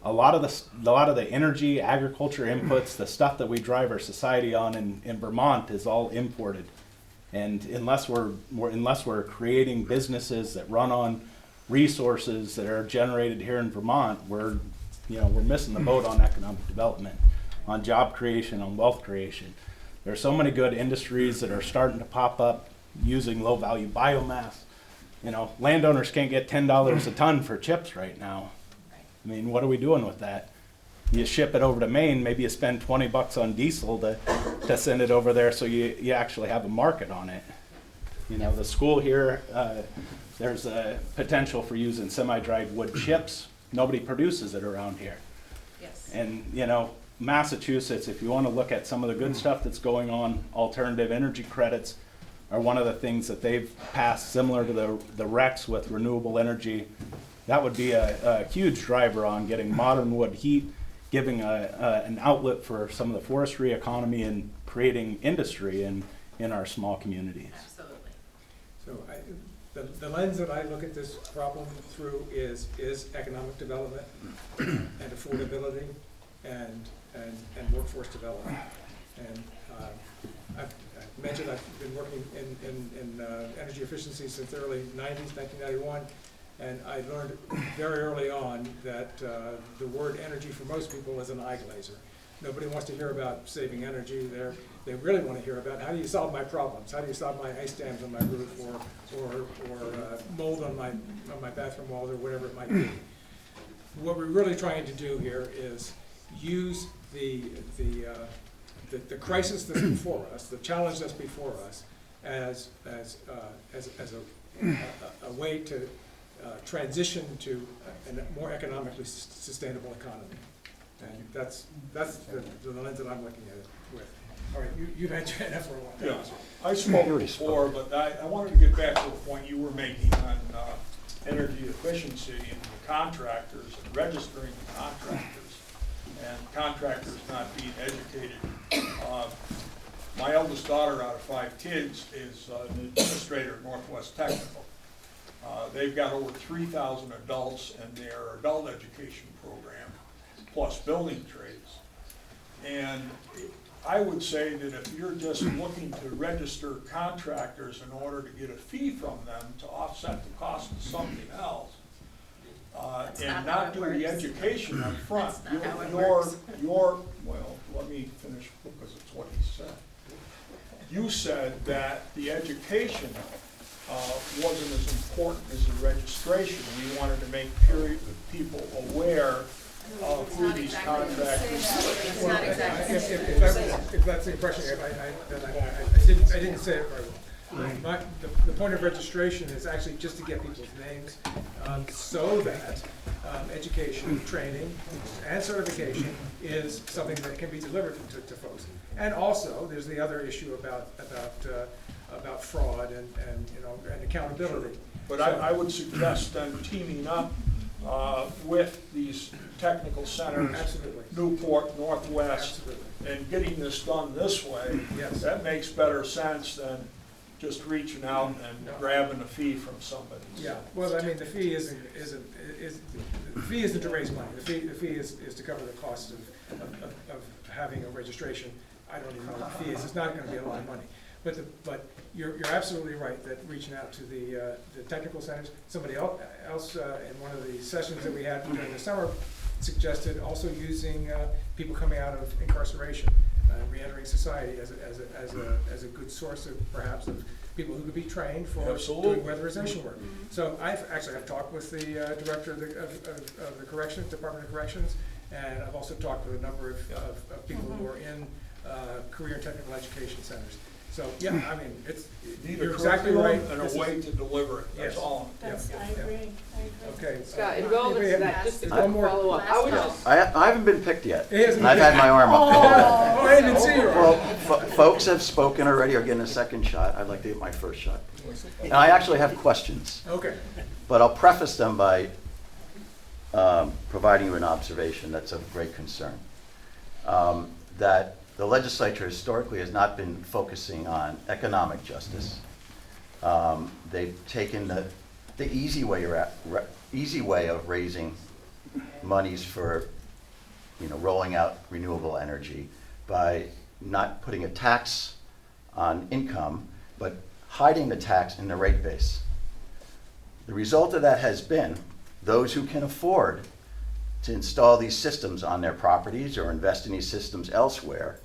A lot of the energy, agriculture inputs, the stuff that we drive our society on in Vermont is all imported. And unless we're creating businesses that run on resources that are generated here in Vermont, we're missing the boat on economic development, on job creation, on wealth creation. There are so many good industries that are starting to pop up using low-value biomass. Landowners can't get $10 a ton for chips right now. I mean, what are we doing with that? You ship it over to Maine, maybe you spend $20 on diesel to send it over there so you actually have a market on it. The school here, there's a potential for using semi-dried wood chips. Nobody produces it around here. Yes. And, Massachusetts, if you want to look at some of the good stuff that's going on, alternative energy credits are one of the things that they've passed, similar to the RECs with renewable energy. That would be a huge driver on getting modern wood heat, giving an outlet for some of the forestry economy and creating industry in our small communities. Absolutely. So the lens that I look at this problem through is economic development and affordability and workforce development. And I've mentioned I've been working in energy efficiency since the early 90s, 1991. And I learned very early on that the word energy for most people is an eye glazer. Nobody wants to hear about saving energy. They really want to hear about how do you solve my problems? How do you solve my ice dams on my roof or mold on my bathroom walls or whatever it might be. What we're really trying to do here is use the crisis that's before us, the challenge that's before us, as a way to transition to a more economically sustainable economy. And that's the lens that I'm looking at it with. All right, you've had your enough for a while. Yeah, I spoke before, but I wanted to get back to a point you were making on energy efficiency and the contractors and registering the contractors and contractors not being educated. My eldest daughter out of 5 kids is an administrator at Northwest Technical. They've got over 3,000 adults in their adult education program, plus building trades. And I would say that if you're just looking to register contractors in order to get a fee from them to offset the cost of something else, and not do the education up front, well, let me finish because it's what he said. You said that the education wasn't as important as the registration. We wanted to make people aware of who these contractors It's not exactly. If that's the impression, I didn't say it very well. The point of registration is actually just to get people's names, so that education, training, and certification is something that can be delivered to folks. And also, there's the other issue about fraud and accountability. But I would suggest then teaming up with these technical centers, Absolutely. Newport, Northwest, Absolutely. and getting this done this way. Yes. That makes better sense than just reaching out and grabbing a fee from somebody. Yeah, well, I mean, the fee the fee isn't to raise money. The fee is to cover the cost of having a registration. I don't even know what the fee is. It's not going to be a lot of money. But you're absolutely right that reaching out to the technical centers. Somebody else in one of the sessions that we had during the summer suggested also using people coming out of incarceration, re-entering society as a good source of perhaps of people who could be trained for doing weatherization work. So I've talked with the director of the Department of Corrections, and I've also talked with a number of people who are in career and technical education centers. So, yeah, I mean, you're exactly right. And a way to deliver it, that's Yes. all. I agree. Okay. Scott, in relevance to that, just a one more follow up. I would just, I haven't been picked yet. He hasn't And I've been had my arm up a little bit. Oh, I didn't see you. Well, folks have spoken already, are getting a second shot. I'd like to get my first shot. And I actually have questions. Okay. But I'll preface them by providing you an observation that's of great concern. That the legislature historically has not been focusing on economic justice. They've taken the easy way of raising monies for rolling out renewable energy by not putting a tax on income, but hiding the tax in the rate base. The result of that has been those who can afford to install these systems on their properties or invest in these systems elsewhere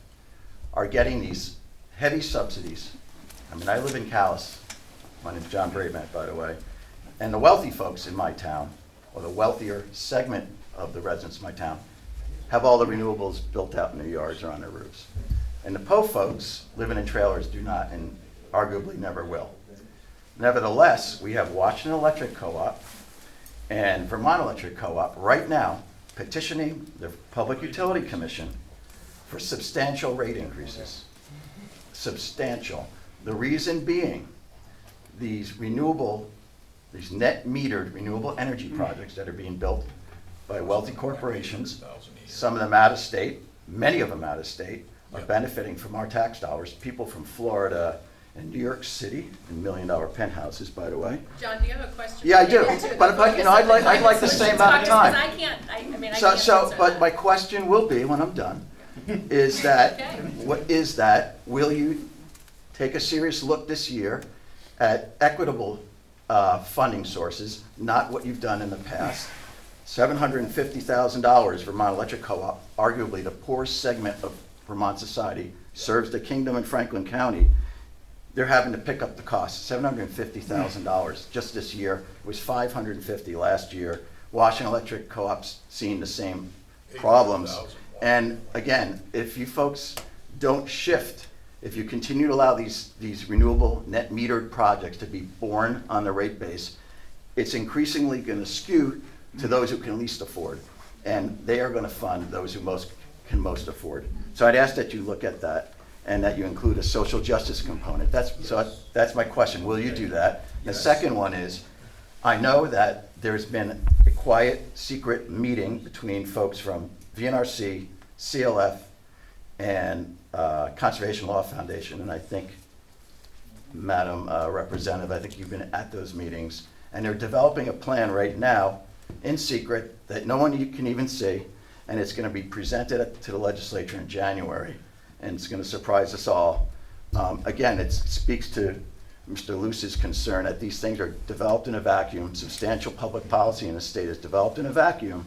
are getting these heavy subsidies. I mean, I live in Caucus. My name's Johnsbury, by the way. And the wealthy folks in my town, or the wealthier segment of the residents of my town, have all the renewables built out in their yards or on their roofs. And the poor folks living in trailers do not, and arguably never will. Nevertheless, we have Washington Electric Co-op and Vermont Electric Co-op right now petitioning the Public Utility Commission for substantial rate increases. Substantial. The reason being, these net metered renewable energy projects that are being built by wealthy corporations, some of them out of state, many of them out of state, are benefiting from our tax dollars. People from Florida and New York City, in $1 million penthouses, by the way. John, do you have a question? Yeah, I do. But I'd like the same amount of time. I can't. But my question will be, when I'm done, is that will you take a serious look this year at equitable funding sources, not what you've done in the past? $750,000 Vermont Electric Co-op, arguably the poorest segment of Vermont society, serves the Kingdom and Franklin County. They're having to pick up the cost, $750,000 just this year. It was $550,000 last year. Washington Electric Co-op's seeing the same problems. And again, if you folks don't shift, if you continue to allow these renewable net metered projects to be born on the rate base, it's increasingly going to skew to those who can least afford. And they are going to fund those who can most afford. So I'd ask that you look at that and that you include a social justice component. That's my question. Will you do that? Yes. The second one is, I know that there's been a quiet, secret meeting between folks from VNRC, CLF, and Conservation Law Foundation, and I think, Madam Representative, I think you've been at those meetings, And they're developing a plan right now in secret that no one can even see, and it's going to be presented to the legislature in January, and it's going to surprise us all. Again, it speaks to Mr. Luce's concern that these things are developed in a vacuum. Substantial public policy in the state is developed in a vacuum,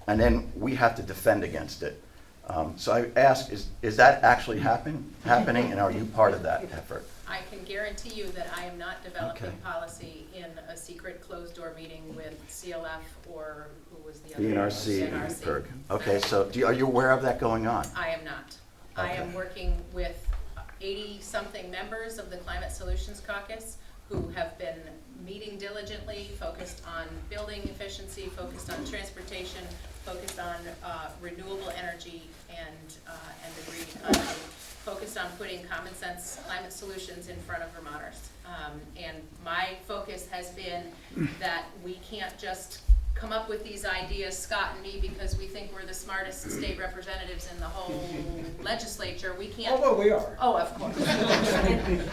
and then we have to defend against it. So I ask, is that actually happening, and are you part of that effort? I can guarantee you that I am not developing Okay. policy in a secret closed-door meeting with CLF or who was the other? DNRC, DNRC. PERG. Okay, so are you aware of that going on? I am not. I am working with 80-something members of the Climate Solutions Caucus who have been meeting diligently, focused on building efficiency, focused on transportation, focused on renewable energy and the green economy, focused on putting common sense climate solutions in front of Vermonters. And my focus has been that we can't just come up with these ideas, Scott and me, because we think we're the smartest state representatives in the whole legislature. We can't. Although we are. Oh, of course.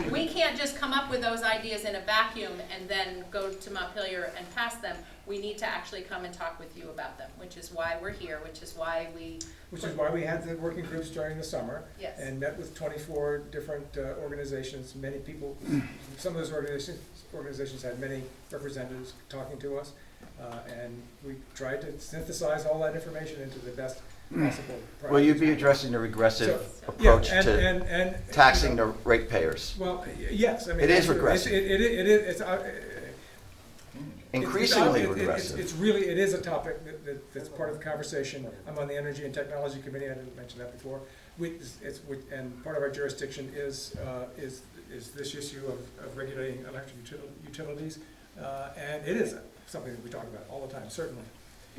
We can't just come up with those ideas in a vacuum and then go to Montpelier and pass them. We need to actually come and talk with you about them, which is why we're here, which is why we had the working groups during the summer. Yes. And met with 24 different organizations, many people, some of those organizations had many representatives talking to us. And we tried to synthesize all that information into the best possible. Will you be addressing the regressive approach to taxing the ratepayers? Well, yes. I mean, it is regressive. It is. Increasingly regressive. It is a topic that's part of the conversation. I'm on the Energy and Technology Committee. I didn't mention that before. And part of our jurisdiction is this issue of regulating electric utilities, and it is something that we talk about all the time, certainly.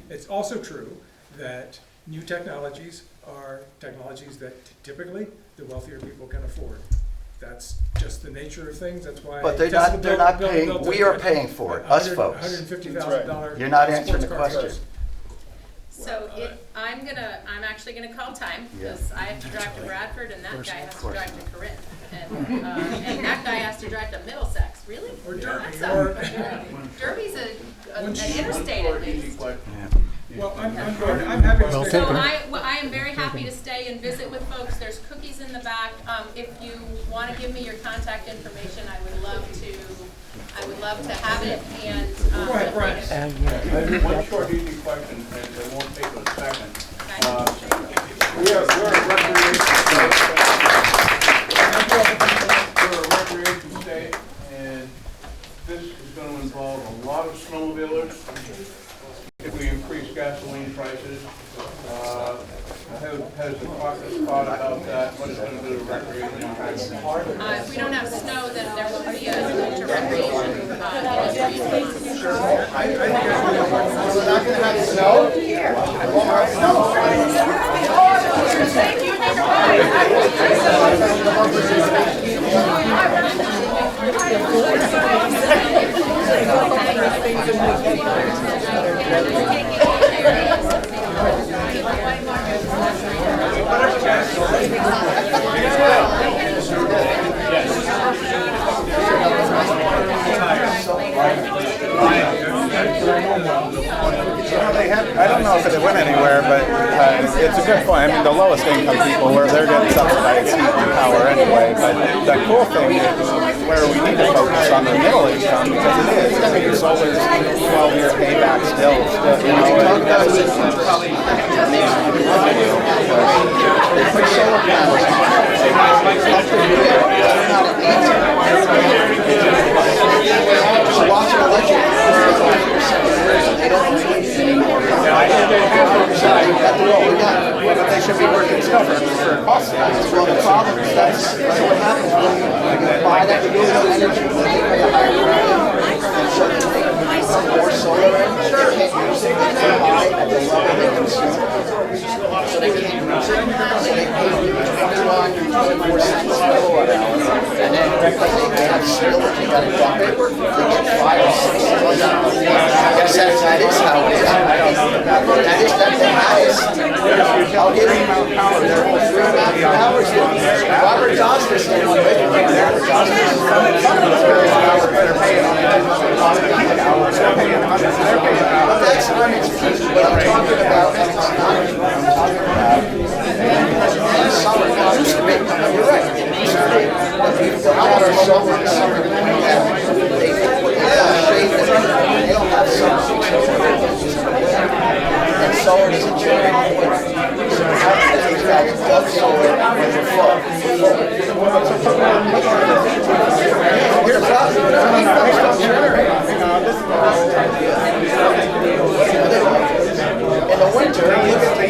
It's also true that new technologies are technologies that typically the wealthier people can afford. That's just the nature of things. That's why. But they're not paying. We are paying for it. Us folks. $150,000. You're not answering the question. So I'm actually gonna call time, because I have to drive to Bradford, and that guy has to drive to Corinth, and that guy has to drive to Middlesex. Really? Or Derby. Derby's an interstate at least. Well, I'm happy to stay. So I am very happy to stay and visit with folks. There's cookies in the back. If you want to give me your contact information, I would love to have it. And go ahead, Brian. One short, easy question, and it won't take a second. We're a recreation state, and this is going to involve a lot of snowmobilers. If we increase gasoline prices, has the Caucus thought about that? What it's going to do to recreation? If we don't have snow, then there will be a recreation industry. We're not going to have snow? Thank you, I don't know if it went anywhere, but it's a good point. I mean, the lowest income people, where they're getting subsidized heat and power anyway. But the cool thing is where we need to focus on the middle income, because it is. I mean, solar's 12-year payback still, you know. But they should be working stuff for cost savings. Well, the problem is that's what happens when you buy that renewable energy. You pay a higher rate, and so they become more solar energy. They can't use it. They can't buy at the level they consume. So they can't use it. So they pay $204 a kilowatt hour. And then because they have still gotta dump it, they get 5 or 6 hours out of the water. I guess that is how it is. That is the highest. I'll give you 3 mountain hours. Robert Johnsbury did one with me. Robert Johnsbury is coming. They're paying on hours. They're paying on it. But that's not what I'm talking about. I'm talking about summer. It used to be. You're right. It used to be. We've built out our summer. The summer they shade it. They don't have summer. And solar doesn't generate wood. So these guys dug solar when they're full. Here's the problem. They don't generate. In the winter, look at the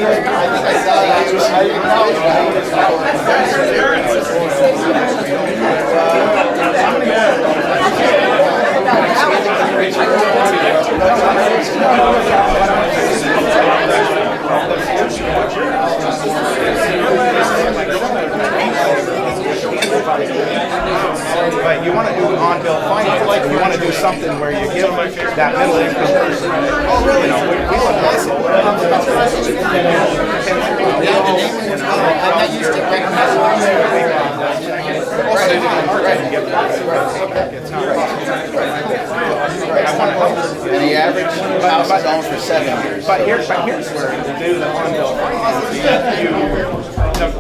But you want to do on-bill finance, like you want to do something where you give that middle income person, you know, we would hustle. And the average house is owned for 7 years. But here's where to do the on-bill financing, the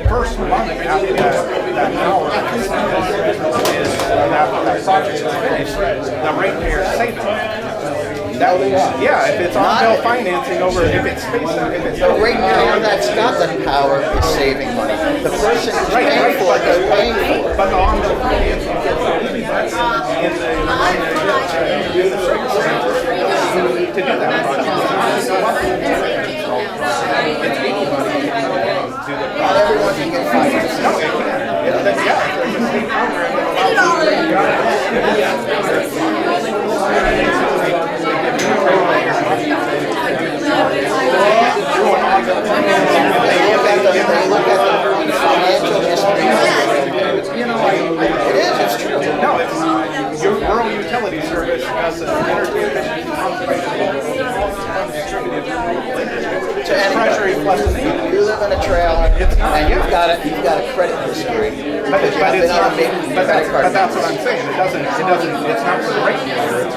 first month after that power is that project is finished, the ratepayer saving. Yeah, if it's on-bill financing over, if it's spaced, if it's the ratepayer that's got the power is saving money. The person who's paying for it is paying for it. But the on-bill financing gets to do that project. Not everyone can get finance. No, it can. Yeah, there's a state program that They look at the financial history. You know, it is, it's true. No, it's your rural utility service has an energy efficiency conservation distributed to treasury plus you live in a trailer and you've got a credit history. But that's what I'm saying. It's not for the ratepayer.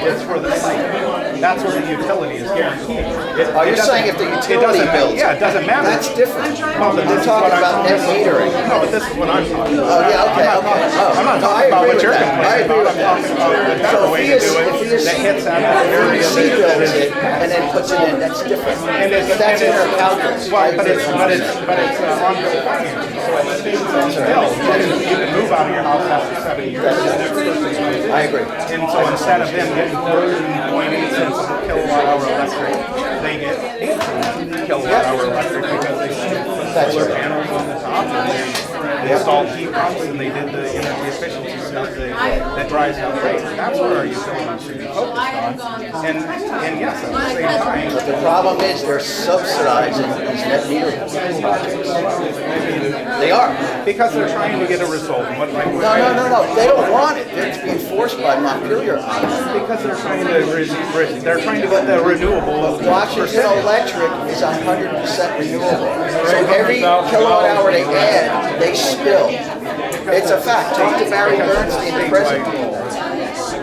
It's for the site. That's where the utility is guaranteed. You're saying if the utility bills? Yeah, it doesn't matter. That's different. Well, We're talking about net metering. No, but this is what I'm talking about. Oh, yeah, okay. I'm not talking about what you're complaining about. I'm talking about the better way to do it that hits out of the area that is it and then puts it in. That's different. And that's in our calculus. Well, but it's on-bill financing. So it stays on the bill. You can move out of your house after 7 years. I agree. And so instead of them getting 13.8 cents per kilowatt hour electric, they get 18 kilowatt hour electric because they put solar panels on the top and they installed heat pumps and they did the energy efficiency stuff that drives down the rate. That's what our utilities should be focused on. And yes, at the same time. But the problem is they're subsidizing these net metering projects. They are. Because they're trying to get a result. No. They don't want it. It's being forced by Montpelier on it. Because they're trying to get the renewable. Washington Electric is 100% renewable. So every kilowatt hour they add, they spill. It's a fact. Talk to Barry Bernstein, the president.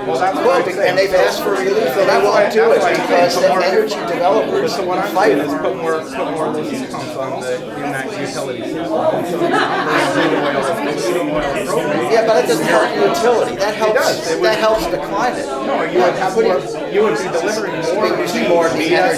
And they've asked for relief, and they won't do it because the energy developers fight it. Put more of those heat pumps on in that utility system. Yeah, but it doesn't help the utility. That helps the climate. No, you would have more. You would be delivering more via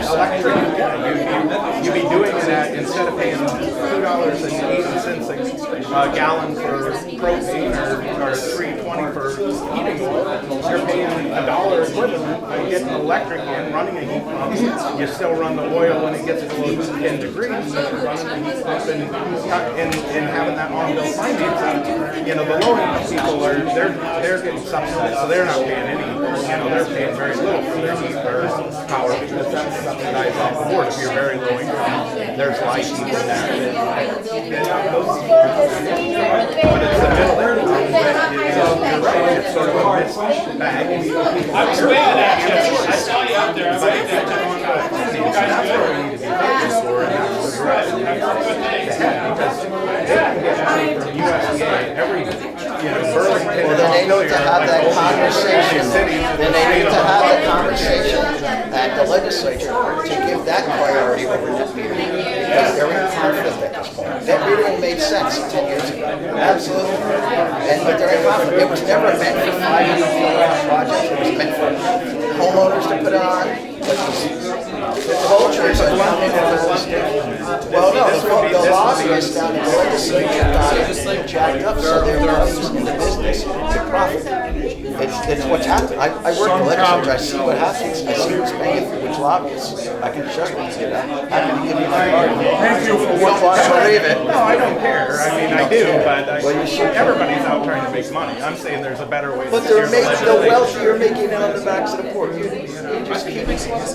electric. Yeah, you'd be doing that instead of paying $2.80 a gallon for propane or $3.20 for heating oil. You're paying $1 equivalent by getting electric and running a heat pump. You still run the oil when it gets below 10 degrees. But you're running the heat pump and having that on-bill financing. You know, the low-income people they're getting subsidized, so they're not paying any. You know, they're paying very little for their heat or power because that's subsidized off the board. If you're very low income, there's light heat in that. But it's the middle income. you're right, it's sort of a mixed bag. I was waiting actually. I saw you out there. I waited there. You guys good? Well, then they need to have that conversation, then they need to have that conversation at the legislature to give that priority over net metering. Because they're in conflict at this point. Net metering made sense 10 years ago, absolutely. But they're in conflict. It was never meant for 500 kilowatt projects, it was meant for homeowners to put on, but the vultures are coming into this. Well, no, the lobbyists down in the legislature got it jacked up, so they're using the business to profit. It's what's happened. I work in the legislature, I see what happens. I see who's paying for which lobbyists. I can show you that. I can give you my card. Thank you for You don't want to believe it. No, I don't care. I mean, I do, but Well, you should. everybody's out trying to make money. I'm saying there's a better way to But steer they're the making, the legislation. wealthy are making it on the backs of the poor. You just keep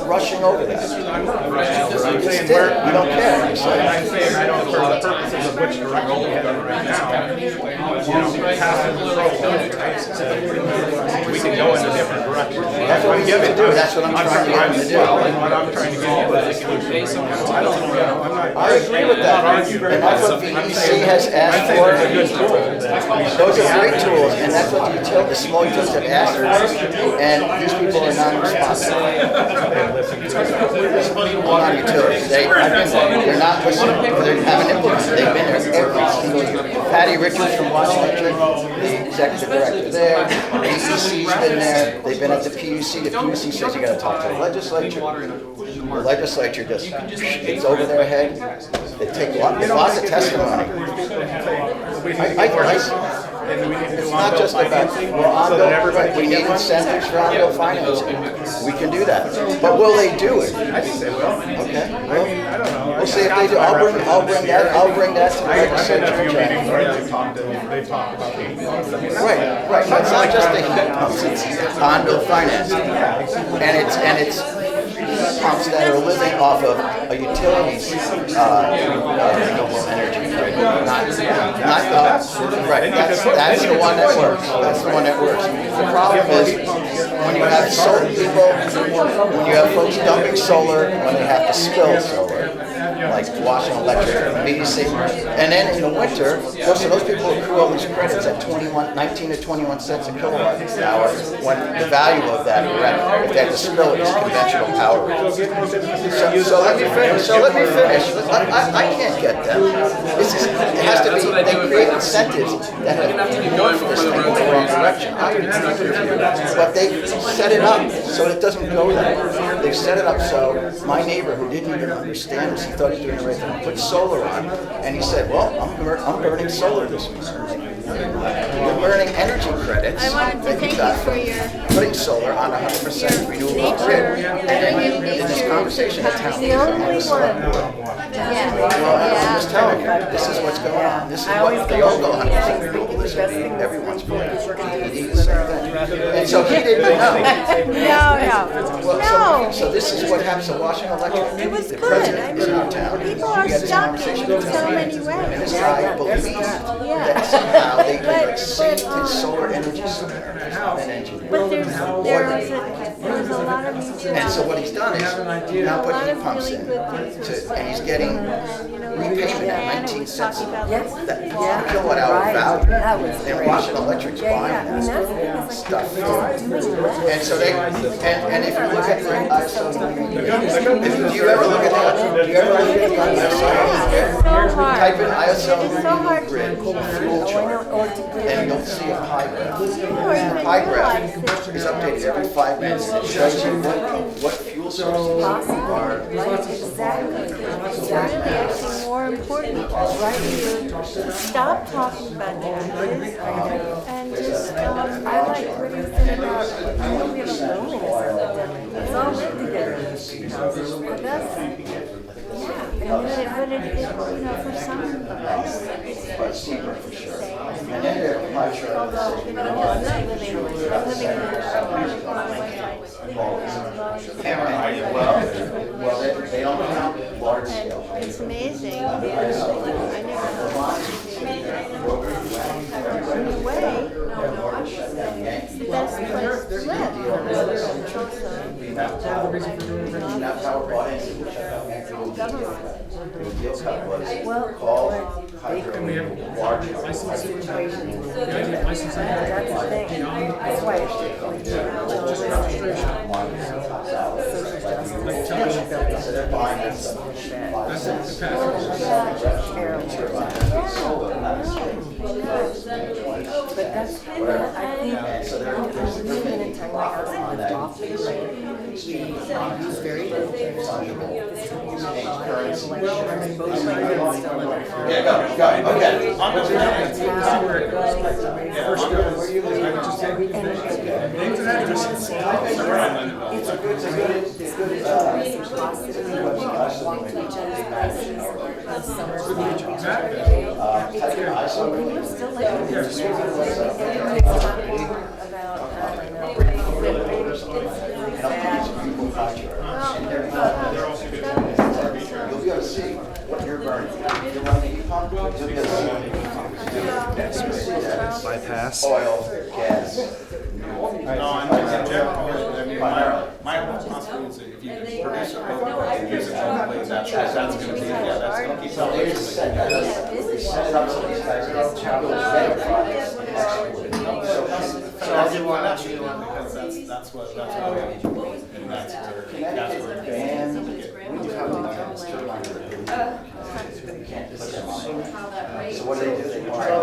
rushing over that. I'm not rushing. I'm You saying did. we're, You don't care. You say. I'm saying I don't, for the purposes of which direction we're headed right now, pass and control, right? We can go in a different direction. That's what we need to do. That's what I'm trying to get them to do. Well, and what I'm trying to get you is a solution right now. I don't, I'm not. I agree with that, and that's what the EC has asked for. Those are great tools, and that's what the utility, the small utilities have asked for, and these people are non-responsive. Non-utilities, they're not listening, they haven't implemented, they've been there every single year. Patty Richards from Washington, the executive director there, the ECC's been there, they've been at the PUC, the PUC says you gotta talk to the legislature. The legislature just, it's over their head, they take lots of testimony. It's not just about, we need incentives for on-bill financing. We can do that. But will they do it? I think they will. Okay. I mean, I don't know. We'll see if they do. I'll bring that to the I've been to a few legislature. meetings where they've talked about heat pumps. I mean, Right. It's not just the heat pumps, it's on-bill financing. And it's pumps that are living off of a utility's renewable energy. Right, that's the one that works. That's the one that works. The problem is when you have solar people, when you have folks dumping solar, when they have to spill solar, like Washington Electric, BBC, and then in the winter, those people accrue all these credits at 19 to 21 cents a kilowatt hour, when the value of that, if they have to spill it, is conventional power. So let me finish. I can't get them. It has to be, they create incentives that have morphed this thing in the wrong direction. But they set it up so it doesn't go that way. They've set it up so my neighbor, who didn't even understand this, he thought he was doing the right thing, put solar on, and he said, well, I'm burning solar this winter. You're burning energy credits that you got from putting solar on 100% renewable grid. And in this conversation, that's how we I'm just telling you, this is what's going on. This is what they all go 100% renewable. This would be everyone's point. And so he didn't know. So this is what happens to Washington Electric. It was The good. president is in town. People are We had this stuck conversation in in so town. many ways. And this guy believes that somehow they can like save his solar energy somewhere. And engineer. But there was a lot of mutual. And so what he's done is now put heat pumps in, and he's getting repayment at 19 cents. That kilowatt hour value. And Washington Electric's buying that stuff. And so they, and if you look at the ISO, do you ever look at that? Do you ever look at the ISO? Type in ISO grid fuel chart, and you'll see a pie graph. The pie graph is updated every 5 minutes, and it shows you what fuel sources are. Exactly, actually more important, right here, stop talking about taxes and just, I like what you said about, we have a loneliness epidemic. It's all live together in these houses, but that's, but it, for some of us, it's cheaper for sure. And then they're although, I'm not living in the well, they don't count large scale. It's amazing. I never thought. In a way, Now, power bought into which the deal cut was call hydro large. That's the thing. That's why So they're buying this. But that's, I think, so they're living in a time like ours and lived off the grid. We use very little energy. This time of year, a lot of election, both my kids still live at home. Yeah, go, okay. On the it's a good walk to each other's places, summer, people are still living here. Everybody's talking about, I don't You'll be able to see what you're burning. You're running heat pump, you'll be able to see what heat pump. Bypass. Oil, gas. No, I'm not generally, my responsibility is if you produce it, use it generally, that's gonna be, yeah, that's gonna keep So they just set it up so these guys don't travel to better products and export it. So I'll give one up to you because that's what we do. And that's where Connecticut banned wind turbines you can't put them on. So what do? They control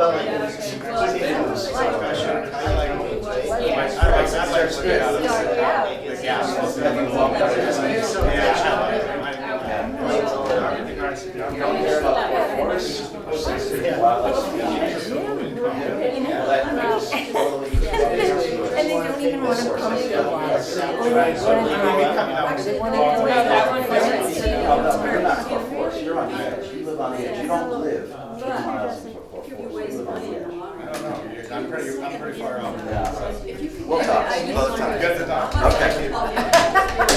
you don't care about the forests, and they don't even want to pump the water. They want You're not for forest, you're on the edge, you live on the edge, you don't live 50 miles into a forest, you live on the edge. I'm pretty far off. Yeah. We'll talk. Good to talk. Okay.